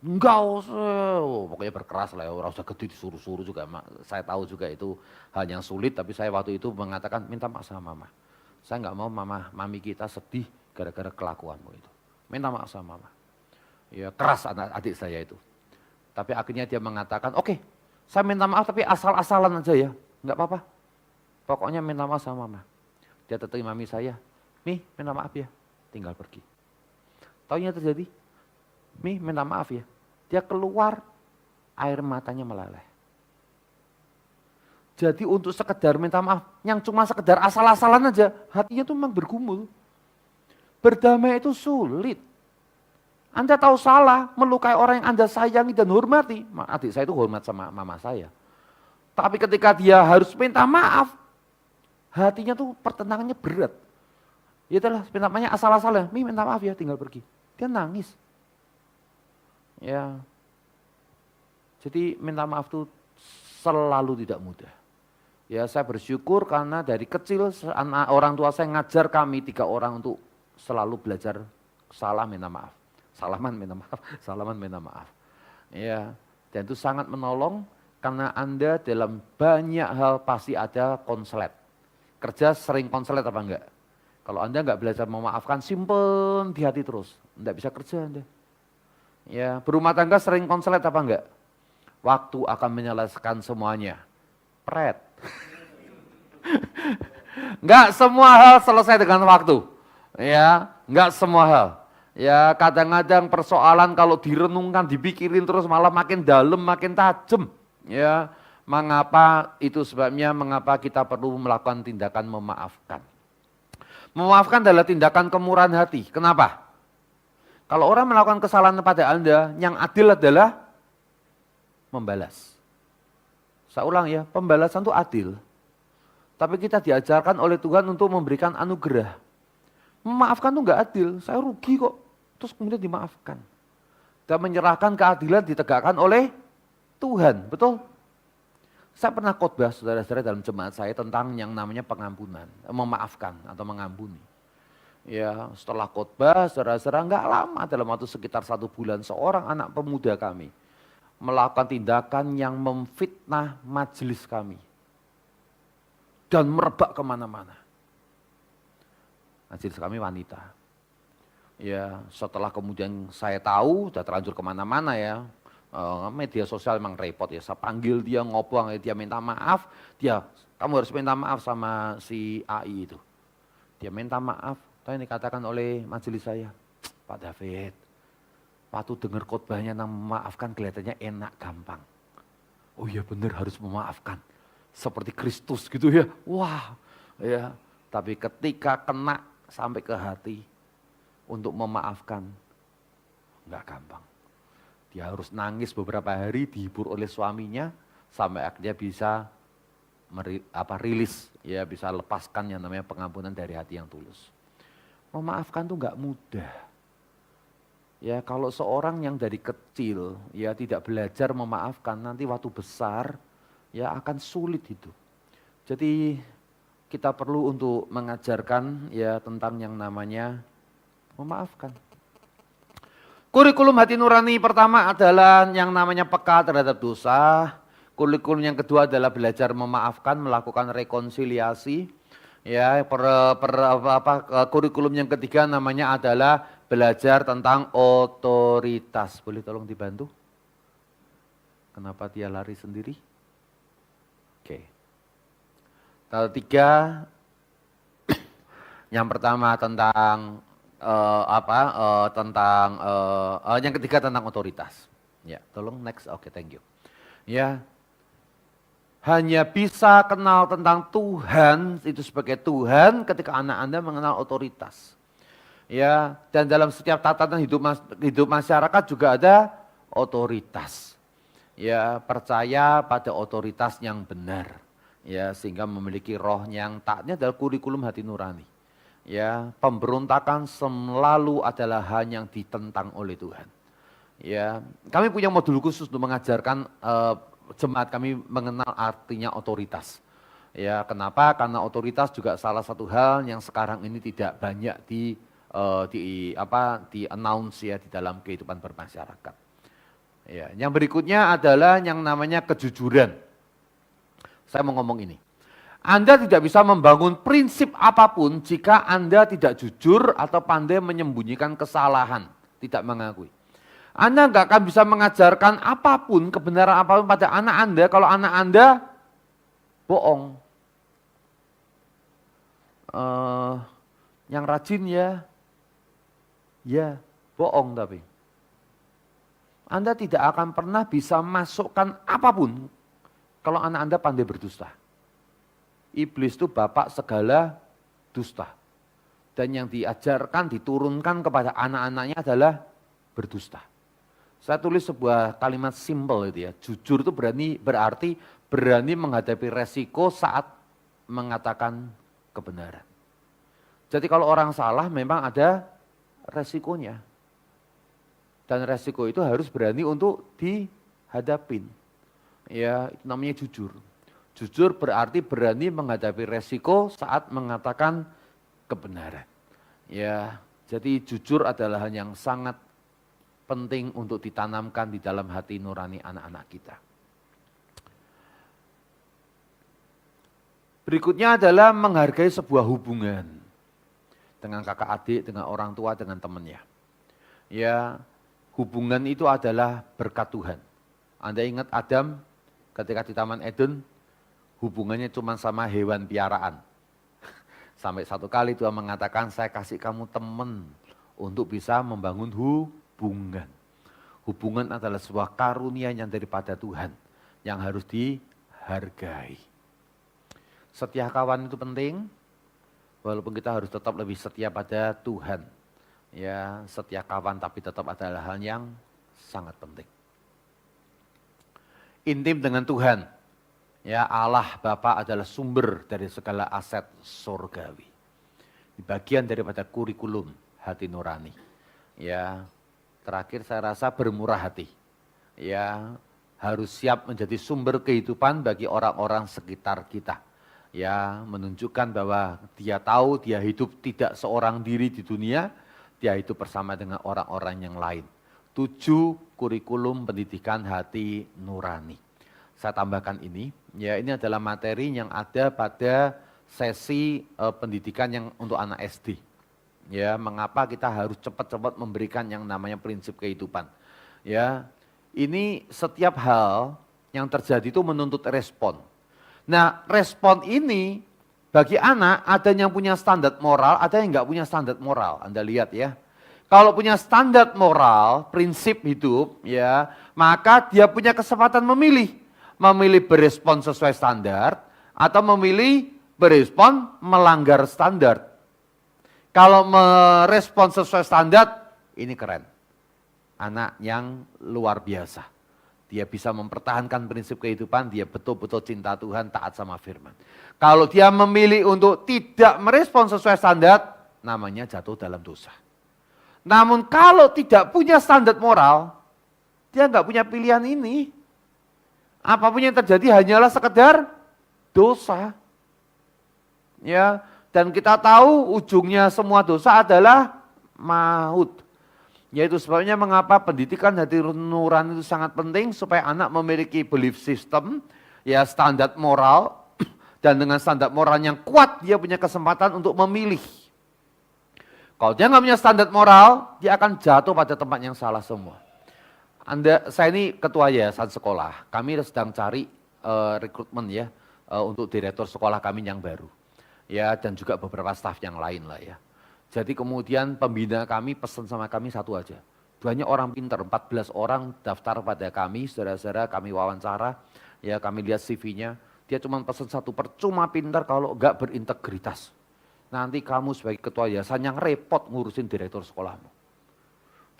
Enggak usah, pokoknya berkeras lah ya, orang sudah gede disuruh-suruh juga. Saya tahu juga itu hal yang sulit, tapi saya waktu itu mengatakan minta maaf sama mama. Saya nggak mau mami kita sedih gara-gara kelakuanmu itu. Minta maaf sama mama. Ya keras adik saya itu. Tapi akhirnya dia mengatakan, oke, saya minta maaf tapi asal-asalan aja ya, nggak apa-apa. Pokoknya minta maaf sama mama. Dia tetap mami saya, Mi minta maaf ya, tinggal pergi. Taunya terjadi, Mi minta maaf ya. Dia keluar, air matanya meleleh. Jadi untuk sekedar minta maaf, yang cuma sekedar asal-asalan aja, hatinya tuh memang bergumul. Berdamai itu sulit. Anda tahu salah, melukai orang yang Anda sayangi dan hormati. Adik saya itu hormat sama mama saya. Tapi ketika dia harus minta maaf, hatinya tuh pertentangannya berat. Ya itulah, minta maafnya asal-asalan. Mi minta maaf ya, tinggal pergi. Dia nangis. Ya, jadi minta maaf itu selalu tidak mudah. Ya saya bersyukur karena dari kecil orang tua saya ngajar kami 3 orang untuk selalu belajar salah minta maaf. Salaman minta maaf, salaman minta maaf. Ya, dan itu sangat menolong karena Anda dalam banyak hal pasti ada konslet. Kerja sering konslet apa enggak? Kalau Anda enggak belajar memaafkan, simpen di hati terus. Enggak bisa kerja Anda. Ya, berumah tangga sering konslet apa enggak? Waktu akan menyelesaikan semuanya. Pret. Enggak semua hal selesai dengan waktu. Ya, enggak semua hal. Ya, kadang-kadang persoalan kalau direnungkan, dipikirin terus malah makin dalam, makin tajam. Ya, mengapa itu sebabnya mengapa kita perlu melakukan tindakan memaafkan. Memaafkan adalah tindakan kemurahan hati. Kenapa? Kalau orang melakukan kesalahan kepada Anda, yang adil adalah membalas. Saya ulang ya, pembalasan itu adil. Tapi kita diajarkan oleh Tuhan untuk memberikan anugerah. Memaafkan itu enggak adil, saya rugi kok. Terus kemudian dimaafkan. Dan menyerahkan keadilan ditegakkan oleh Tuhan, betul? Saya pernah khotbah saudara-saudara dalam jemaat saya tentang yang namanya pengampunan, memaafkan atau mengampuni. Ya, setelah khotbah saudara-saudara enggak lama, dalam waktu sekitar 1 bulan, seorang anak pemuda kami melakukan tindakan yang memfitnah majelis kami. Dan merebak kemana-mana. Majelis kami wanita. Ya, setelah kemudian saya tahu, sudah terlanjur kemana-mana ya, media sosial memang repot ya, saya panggil dia ngobong, dia minta maaf, kamu harus minta maaf sama si AI itu. Dia minta maaf, yang dikatakan oleh majelis saya, Pak David, waktu dengar khotbahnya tentang memaafkan kelihatannya enak, gampang. Oh iya benar harus memaafkan, seperti Kristus gitu ya, wah ya. Tapi ketika kena sampai ke hati, untuk memaafkan, enggak gampang. Dia harus nangis beberapa hari, dihibur oleh suaminya, sampai akhirnya bisa rilis, ya bisa lepaskan yang namanya pengampunan dari hati yang tulus. Memaafkan itu enggak mudah. Ya kalau seorang yang dari kecil, ya tidak belajar memaafkan, nanti waktu besar, ya akan sulit hidup. Jadi kita perlu untuk mengajarkan ya tentang yang namanya memaafkan. Kurikulum hati nurani pertama adalah yang namanya peka terhadap dosa. Kurikulum yang kedua adalah belajar memaafkan, melakukan rekonsiliasi. Ya, kurikulum yang ketiga namanya adalah belajar tentang otoritas. Boleh tolong dibantu? Kenapa dia lari sendiri? Tiga, yang pertama tentang yang ketiga tentang otoritas. Ya, tolong next. Oke, thank you. Ya, hanya bisa kenal tentang Tuhan itu sebagai Tuhan ketika anak Anda mengenal otoritas. Ya, dan dalam setiap tatanan hidup masyarakat juga ada otoritas. Ya, percaya pada otoritas yang benar. Ya, sehingga memiliki roh yang taatnya adalah kurikulum hati nurani. Ya, pemberontakan selalu adalah hal yang ditentang oleh Tuhan. Ya, kami punya modul khusus untuk mengajarkan jemaat kami mengenal artinya otoritas. Ya, kenapa? Karena otoritas juga salah satu hal yang sekarang ini tidak banyak di announce ya di dalam kehidupan bermasyarakat. Ya, yang berikutnya adalah yang namanya kejujuran. Saya mau ngomong ini. Anda tidak bisa membangun prinsip apapun jika Anda tidak jujur atau pandai menyembunyikan kesalahan, tidak mengakui. Anda nggak akan bisa mengajarkan apapun, kebenaran apapun pada anak Anda kalau anak Anda bohong. Yang rajin ya bohong tapi. Anda tidak akan pernah bisa masukkan apapun kalau anak Anda pandai berdusta. Iblis itu bapak segala dusta. Dan yang diajarkan, diturunkan kepada anak-anaknya adalah berdusta. Saya tulis sebuah kalimat simpel itu ya. Jujur itu berarti berani menghadapi resiko saat mengatakan kebenaran. Jadi kalau orang salah memang ada resikonya. Dan resiko itu harus berani untuk dihadapin. Ya, itu namanya jujur. Jujur berarti berani menghadapi resiko saat mengatakan kebenaran. Ya, jadi jujur adalah hal yang sangat penting untuk ditanamkan di dalam hati nurani anak-anak kita. Berikutnya adalah menghargai sebuah hubungan dengan kakak adik, dengan orang tua, dengan temannya. Ya, hubungan itu adalah berkat Tuhan. Anda ingat Adam ketika di Taman Eden, hubungannya cuma sama hewan piaraan. Sampai satu kali Tuhan mengatakan, saya kasih kamu teman untuk bisa membangun hubungan. Hubungan adalah sebuah karunia yang daripada Tuhan, yang harus dihargai. Setia kawan itu penting, walaupun kita harus tetap lebih setia pada Tuhan. Ya, setia kawan tapi tetap adalah hal yang sangat penting. Intim dengan Tuhan. Ya, Allah Bapa adalah sumber dari segala aset surgawi. Di bagian daripada kurikulum hati nurani. Ya, terakhir saya rasa bermurah hati. Ya, harus siap menjadi sumber kehidupan bagi orang-orang sekitar kita. Ya, menunjukkan bahwa dia tahu dia hidup tidak seorang diri di dunia, dia hidup bersama dengan orang-orang yang lain. 7 kurikulum pendidikan hati nurani. Saya tambahkan ini, ya ini adalah materi yang ada pada sesi pendidikan yang untuk anak SD. Ya, mengapa kita harus cepat-cepat memberikan yang namanya prinsip kehidupan. Ya, ini setiap hal yang terjadi itu menuntut respon. Nah, respon ini bagi anak ada yang punya standar moral, ada yang enggak punya standar moral. Anda lihat ya. Kalau punya standar moral, prinsip hidup, ya, maka dia punya kesempatan memilih berespon sesuai standar atau memilih berespon melanggar standar. Kalau merespon sesuai standar, ini keren. Anak yang luar biasa. Dia bisa mempertahankan prinsip kehidupan, dia betul-betul cinta Tuhan, taat sama firman. Kalau dia memilih untuk tidak merespon sesuai standar, namanya jatuh dalam dosa. Namun kalau tidak punya standar moral, dia nggak punya pilihan ini. Apapun yang terjadi hanyalah sekedar dosa. Ya, dan kita tahu ujungnya semua dosa adalah maut. Yaitu sebabnya mengapa pendidikan hati nurani itu sangat penting supaya anak memiliki belief system, ya standar moral, dan dengan standar moral yang kuat dia punya kesempatan untuk memilih. Kalau dia nggak punya standar moral, dia akan jatuh pada tempat yang salah semua. Saya ini ketua yayasan sekolah, kami sedang cari rekrutmen ya, untuk direktur sekolah kami yang baru. Ya, dan juga beberapa staf yang lain lah ya. Jadi kemudian pembina kami pesan sama kami satu aja. Banyak orang pintar, 14 orang daftar pada kami, saudara-saudara kami wawancara, ya kami lihat CV-nya. Dia cuma pesan satu, percuma pintar kalau enggak berintegritas. Nanti kamu sebagai ketua yayasan yang repot ngurusin direktur sekolahmu.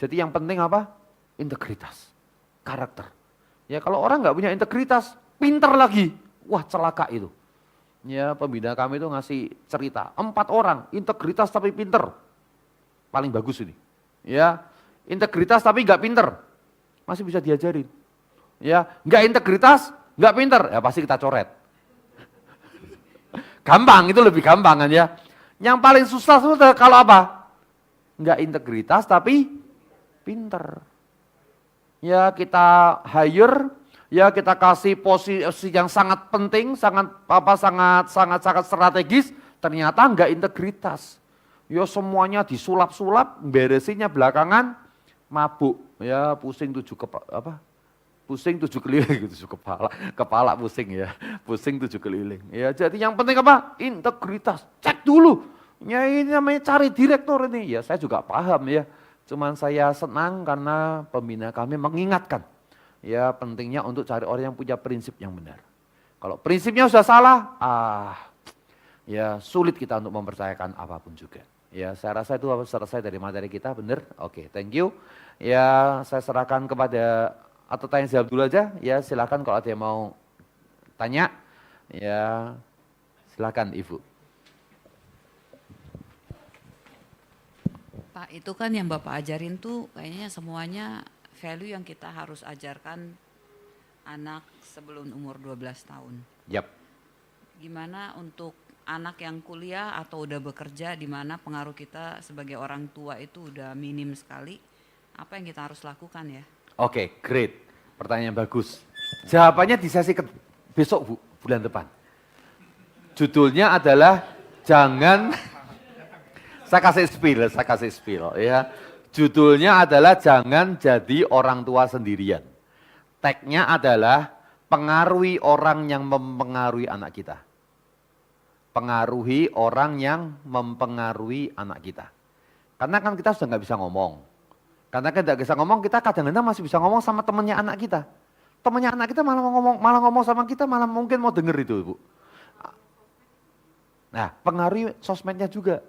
Jadi yang penting apa? Integritas, karakter. Ya kalau orang nggak punya integritas, pintar lagi, wah celaka itu. Ya pembina kami itu ngasih cerita, 4 orang integritas tapi pinter, paling bagus ini. Ya integritas tapi nggak pinter, masih bisa diajarin. Ya nggak integritas, nggak pinter, ya pasti kita coret. Gampang, itu lebih gampang kan ya. Yang paling susah kalau apa? Nggak integritas tapi pinter. Ya kita hire, ya kita kasih posisi yang sangat penting, sangat strategis, ternyata enggak integritas. Ya semuanya disulap-sulap, beresinnya belakangan mabuk, ya pusing 7 keliling gitu, kepala pusing ya, pusing 7 keliling. Ya jadi yang penting apa? Integritas. Cek dulu. Ya ini namanya cari direktur ini. Ya saya juga paham ya. Cuman saya senang karena pembina kami mengingatkan. Ya pentingnya untuk cari orang yang punya prinsip yang benar. Kalau prinsipnya sudah salah, ya sulit kita untuk mempercayakan apapun juga. Ya saya rasa itu selesai dari materi kita, benar? Oke, thank you. Ya saya serahkan kepada, atau tanya jawab dulu aja, ya silakan kalau ada yang mau tanya, ya silakan Ibu. Pak, itu kan yang Bapak ajarin tuh kayaknya semuanya value yang kita harus ajarkan anak sebelum umur 12 tahun. Yap. Gimana untuk anak yang kuliah atau udah bekerja di mana pengaruh kita sebagai orang tua itu udah minim sekali, apa yang kita harus lakukan ya? Oke, great. Pertanyaan bagus. Jawabannya di sesi besok Bu, bulan depan. Judulnya adalah jangan, saya kasih spill ya. Judulnya adalah jangan jadi orang tua sendirian. Tagnya adalah pengaruhi orang yang mempengaruhi anak kita. Pengaruhi orang yang mempengaruhi anak kita. Karena kan kita sudah nggak bisa ngomong. Karena kita nggak bisa ngomong, kita kadang-kadang masih bisa ngomong sama temannya anak kita. Temannya anak kita malah ngomong sama kita, malah mungkin mau denger itu, Bu. Nah, pengaruhi sosmednya juga.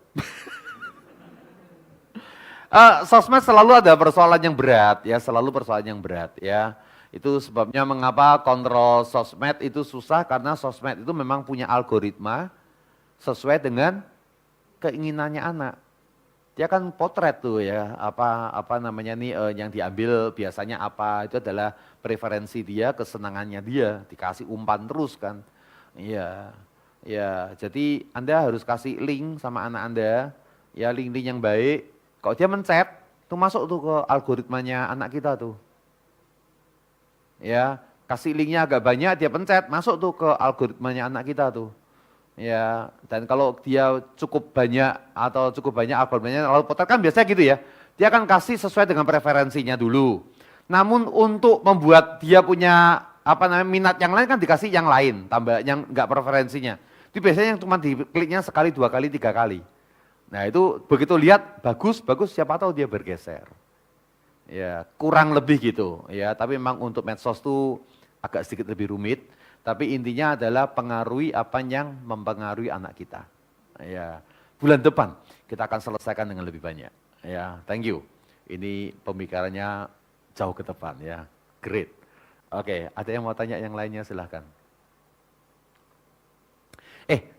Sosmed selalu ada persoalan yang berat, ya, selalu persoalan yang berat, ya. Itu sebabnya mengapa kontrol sosmed itu susah, karena sosmed itu memang punya algoritma sesuai dengan keinginannya anak. Dia kan potret tuh ya, apa namanya nih yang diambil biasanya apa, itu adalah preferensi dia, kesenangannya dia, dikasih umpan terus kan. Iya. Ya, jadi Anda harus kasih link sama anak Anda, ya link-link yang baik. Kalau dia mencet, tuh masuk tuh ke algoritmanya anak kita tuh. Ya, kasih linknya agak banyak, dia pencet, masuk tuh ke algoritmanya anak kita tuh. Ya, dan kalau dia cukup banyak algoritmanya, lalu potret kan biasanya gitu ya. Dia akan kasih sesuai dengan preferensinya dulu. Namun untuk membuat dia punya minat yang lain kan dikasih yang lain, tambah yang enggak preferensinya. Itu biasanya yang cuma dikliknya sekali, 2 kali, 3 kali. Nah itu begitu lihat bagus, siapa tahu dia bergeser. Ya kurang lebih gitu ya, tapi memang untuk medsos itu agak sedikit lebih rumit. Tapi intinya adalah pengaruhi apa yang mempengaruhi anak kita. Ya bulan depan kita akan selesaikan dengan lebih banyak. Ya thank you. Ini pembicaranya jauh ke depan ya, great. Oke, ada yang mau tanya yang lainnya silahkan.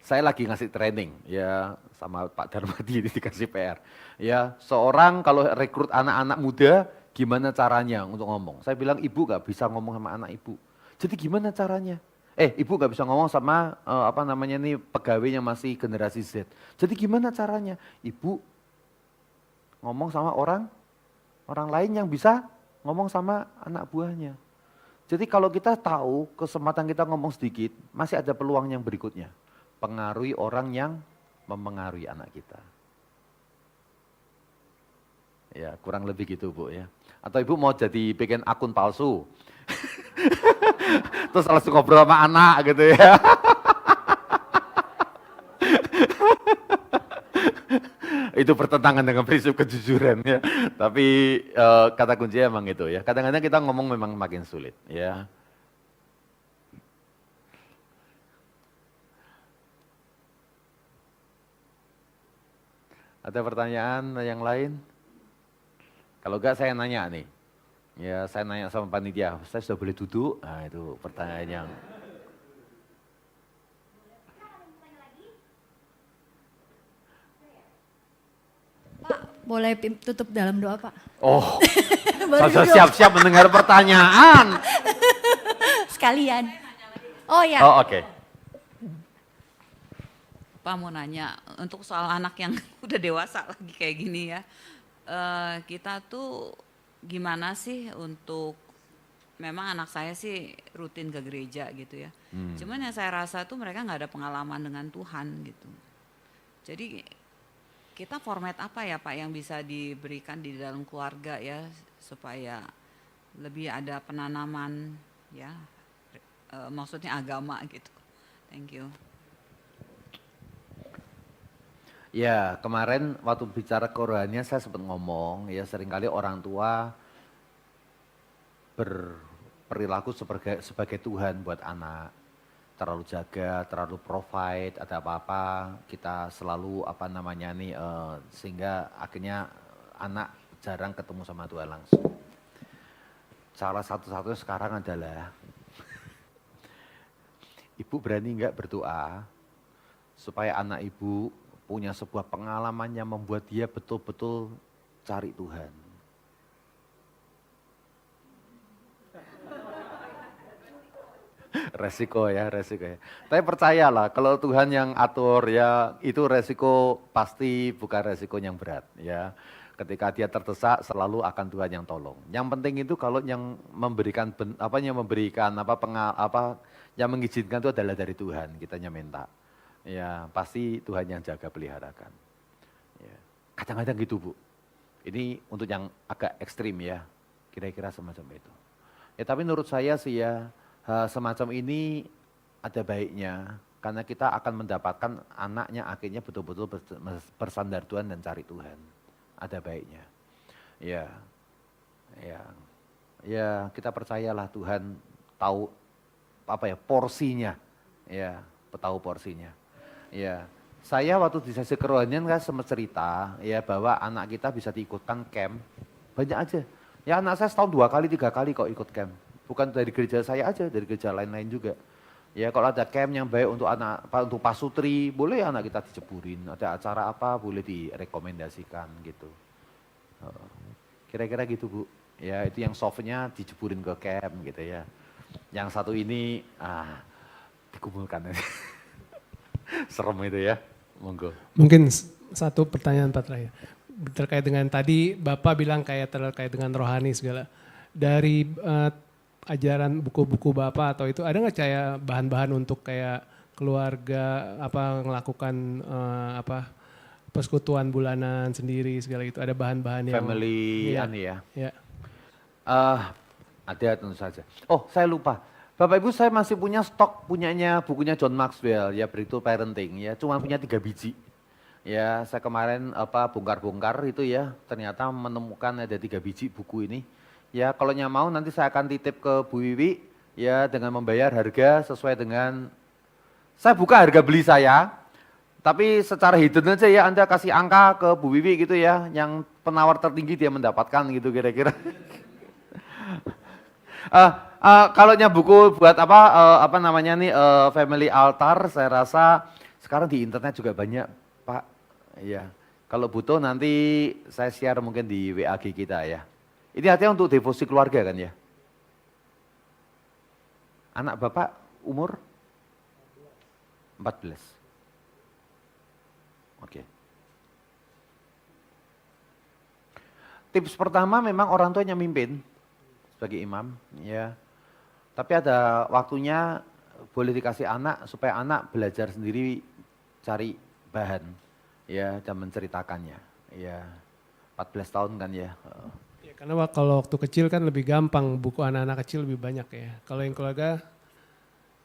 Saya lagi ngasih training ya sama Pak Darmadi ini dikasih PR. Ya, seorang kalau rekrut anak-anak muda gimana caranya untuk ngomong? Saya bilang ibu gak bisa ngomong sama anak ibu. Jadi gimana caranya? Ibu gak bisa ngomong sama pegawai yang masih generasi Z. Jadi gimana caranya? Ibu ngomong sama orang lain yang bisa ngomong sama anak buahnya. Jadi kalau kita tahu kesempatan kita ngomong sedikit, masih ada peluang yang berikutnya. Pengaruhi orang yang mempengaruhi anak kita. Ya kurang lebih gitu Bu ya. Atau ibu mau jadi bikin akun palsu. Terus langsung ngobrol sama anak gitu ya. itu bertentangan dengan prinsip kejujuran ya. Tapi kata kuncinya emang itu ya. Kadang-kadang kita ngomong memang makin sulit ya. Ada pertanyaan yang lain? Kalau enggak saya nanya nih. Ya saya nanya sama panitia, saya sudah boleh duduk? Nah itu pertanyaan yang... Boleh tutup dalam doa, Pak? Oh, Baru saya duduk. siap-siap mendengar pertanyaan. Sekalian. Oh ya. Oh oke. Pak mau nanya untuk soal anak yang udah dewasa lagi kayak gini ya, kita tuh gimana sih untuk, memang anak saya sih rutin ke gereja gitu ya, cuman yang saya rasa tuh mereka nggak ada pengalaman dengan Tuhan gitu. Jadi kita format apa ya Pak yang bisa diberikan di dalam keluarga ya supaya lebih ada penanaman ya, maksudnya agama gitu. Thank you. Ya, kemarin waktu bicara kerohanian saya sempat ngomong, ya seringkali orang tua berperilaku sebagai Tuhan buat anak. Terlalu jaga, terlalu provide, ada apa-apa, kita selalu apa namanya nih, sehingga akhirnya anak jarang ketemu sama Tuhan langsung. Cara satu-satunya sekarang adalah, ibu berani nggak berdoa supaya anak ibu punya sebuah pengalaman yang membuat dia betul-betul cari Tuhan. Resiko ya. Tapi percayalah kalau Tuhan yang atur ya, itu resiko pasti bukan resiko yang berat ya. Ketika dia terdesak selalu akan Tuhan yang tolong. Yang penting itu kalau yang memberikan yang mengizinkan itu adalah dari Tuhan, kitanya minta. Ya pasti Tuhan yang jaga peliharakan. Ya. Kadang-kadang gitu Bu. Ini untuk yang agak ekstrim ya, kira-kira semacam itu. Ya tapi menurut saya sih ya, semacam ini ada baiknya. Karena kita akan mendapatkan anaknya akhirnya betul-betul bersandar Tuhan dan cari Tuhan. Ada baiknya. Ya kita percayalah Tuhan tahu porsinya. Ya, tahu porsinya. Ya, saya waktu di sesi kerohanian kan sempat cerita ya bahwa anak kita bisa diikutkan camp banyak aja. Ya anak saya setahun 2 kali 3 kali kok ikut camp. Bukan dari gereja saya aja, dari gereja lain-lain juga. Ya kalau ada camp yang baik untuk untuk pasutri, boleh anak kita diceburin. Ada acara apa boleh direkomendasikan gitu. Kira-kira gitu Bu. Ya itu yang softnya diceburin ke camp gitu ya. Yang satu ini dikumpulkan. Serem itu ya, monggo. Mungkin satu pertanyaan Pak terakhir. Terkait dengan tadi Bapak bilang terkait dengan rohani segala. Dari ajaran buku-buku Bapak atau itu ada nggak kayak bahan-bahan untuk kayak keluarga melakukan persekutuan bulanan sendiri segala itu, ada bahan-bahan yang Family ya. Ada tentu saja. Oh saya lupa. Bapak Ibu saya masih punya stok bukunya John Maxwell ya Breakthrough Parenting ya, cuma punya 3 biji. Ya saya kemarin bongkar-bongkar itu ya, ternyata menemukan ada 3 biji buku ini. Ya kalau yang mau nanti saya akan titip ke Bu Wiwi ya dengan membayar harga sesuai dengan, saya buka harga beli saya, tapi secara hidden aja ya Anda kasih angka ke Bu Wiwi gitu ya, yang penawar tertinggi dia mendapatkan gitu kira-kira. Kalau buku buat Family Altar, saya rasa sekarang di internet juga banyak Pak. Ya, kalau butuh nanti saya share mungkin di WAG kita ya. Ini artinya untuk devosi keluarga kan ya. Anak Bapak umur 14. Oke. Tips pertama memang orang tuanya mimpin sebagai imam ya. Tapi ada waktunya boleh dikasih anak supaya anak belajar sendiri cari bahan ya dan menceritakannya. Ya 14 tahun kan ya. Ya, karena kalau waktu kecil kan lebih gampang, buku anak-anak kecil lebih banyak ya. Kalau yang keluarga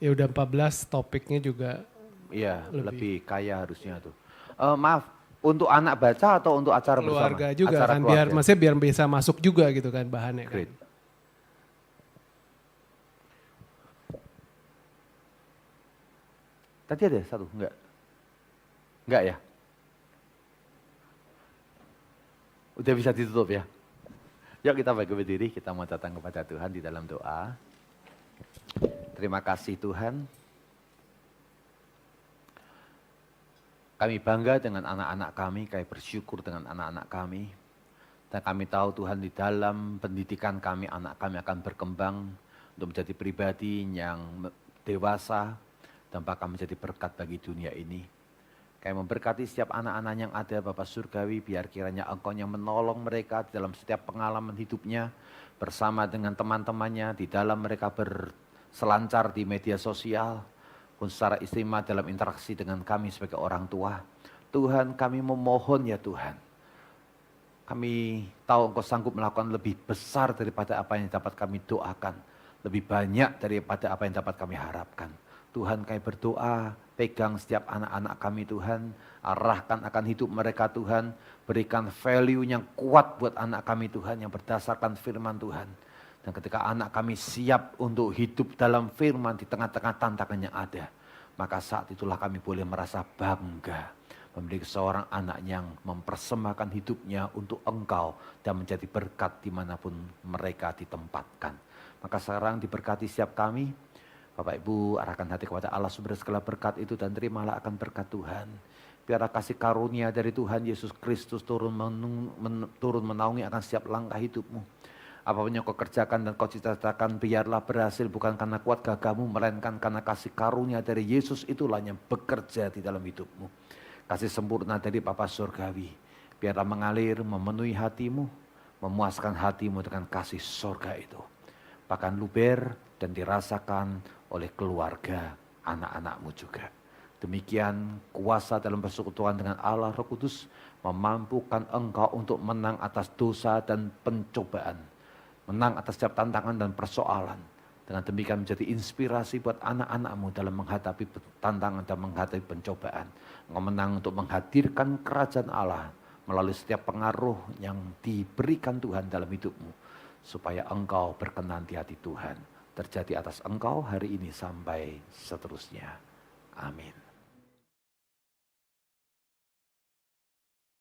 ya udah 14, topiknya juga Iya lebih kaya harusnya tuh. Maaf Untuk anak baca atau untuk acara Keluarga bersama? juga Acara kan, keluarga. biar bisa masuk juga gitu kan bahannya kan. Great. Tadi ada satu, enggak? Enggak ya? Udah bisa ditutup ya? Yuk kita bagi berdiri, kita mau datang kepada Tuhan di dalam doa. Terima kasih Tuhan. Kami bangga dengan anak-anak kami, kami bersyukur dengan anak-anak kami. Dan kami tahu Tuhan di dalam pendidikan kami, anak kami akan berkembang untuk menjadi pribadi yang dewasa dan bahkan menjadi berkat bagi dunia ini. Kami memberkati setiap anak-anak yang ada Bapak Surgawi, biar kiranya Engkau yang menolong mereka di dalam setiap pengalaman hidupnya, bersama dengan teman-temannya, di dalam mereka berselancar di media sosial, pun secara istimewa dalam interaksi dengan kami sebagai orang tua. Tuhan, kami memohon ya Tuhan, kami tahu Engkau sanggup melakukan lebih besar daripada apa yang dapat kami doakan, lebih banyak daripada apa yang dapat kami harapkan. Tuhan, kami berdoa, pegang setiap anak-anak kami Tuhan, arahkan akan hidup mereka Tuhan, berikan value yang kuat buat anak kami Tuhan yang berdasarkan firman Tuhan. Dan ketika anak kami siap untuk hidup dalam firman di tengah-tengah tantangan yang ada, maka saat itulah kami boleh merasa bangga memiliki seorang anak yang mempersembahkan hidupnya untuk Engkau dan menjadi berkat dimanapun mereka ditempatkan. Maka sekarang diberkati setiap kami, Bapak Ibu arahkan hati kepada Allah sumber segala berkat itu dan terimalah akan berkat Tuhan. Biarlah kasih karunia dari Tuhan Yesus Kristus turun menaungi akan setiap langkah hidupmu. Apapun yang kau kerjakan dan kau cita-citakan, biarlah berhasil bukan karena kuat gagahmu, melainkan karena kasih karunia dari Yesus itulah yang bekerja di dalam hidupmu. Kasih sempurna dari Bapa Surgawi, biarlah mengalir, memenuhi hatimu, memuaskan hatimu dengan kasih surga itu. Bahkan luber dan dirasakan oleh keluarga anak-anakmu juga. Demikian kuasa dalam persekutuan dengan Allah Roh Kudus memampukan engkau untuk menang atas dosa dan pencobaan. Menang atas setiap tantangan dan persoalan. Dengan demikian menjadi inspirasi buat anak-anakmu dalam menghadapi tantangan dan menghadapi pencobaan. Engkau menang untuk menghadirkan kerajaan Allah melalui setiap pengaruh yang diberikan Tuhan dalam hidupmu. Supaya engkau berkenan di hati Tuhan. Terjadi atas engkau hari ini sampai seterusnya. Amin.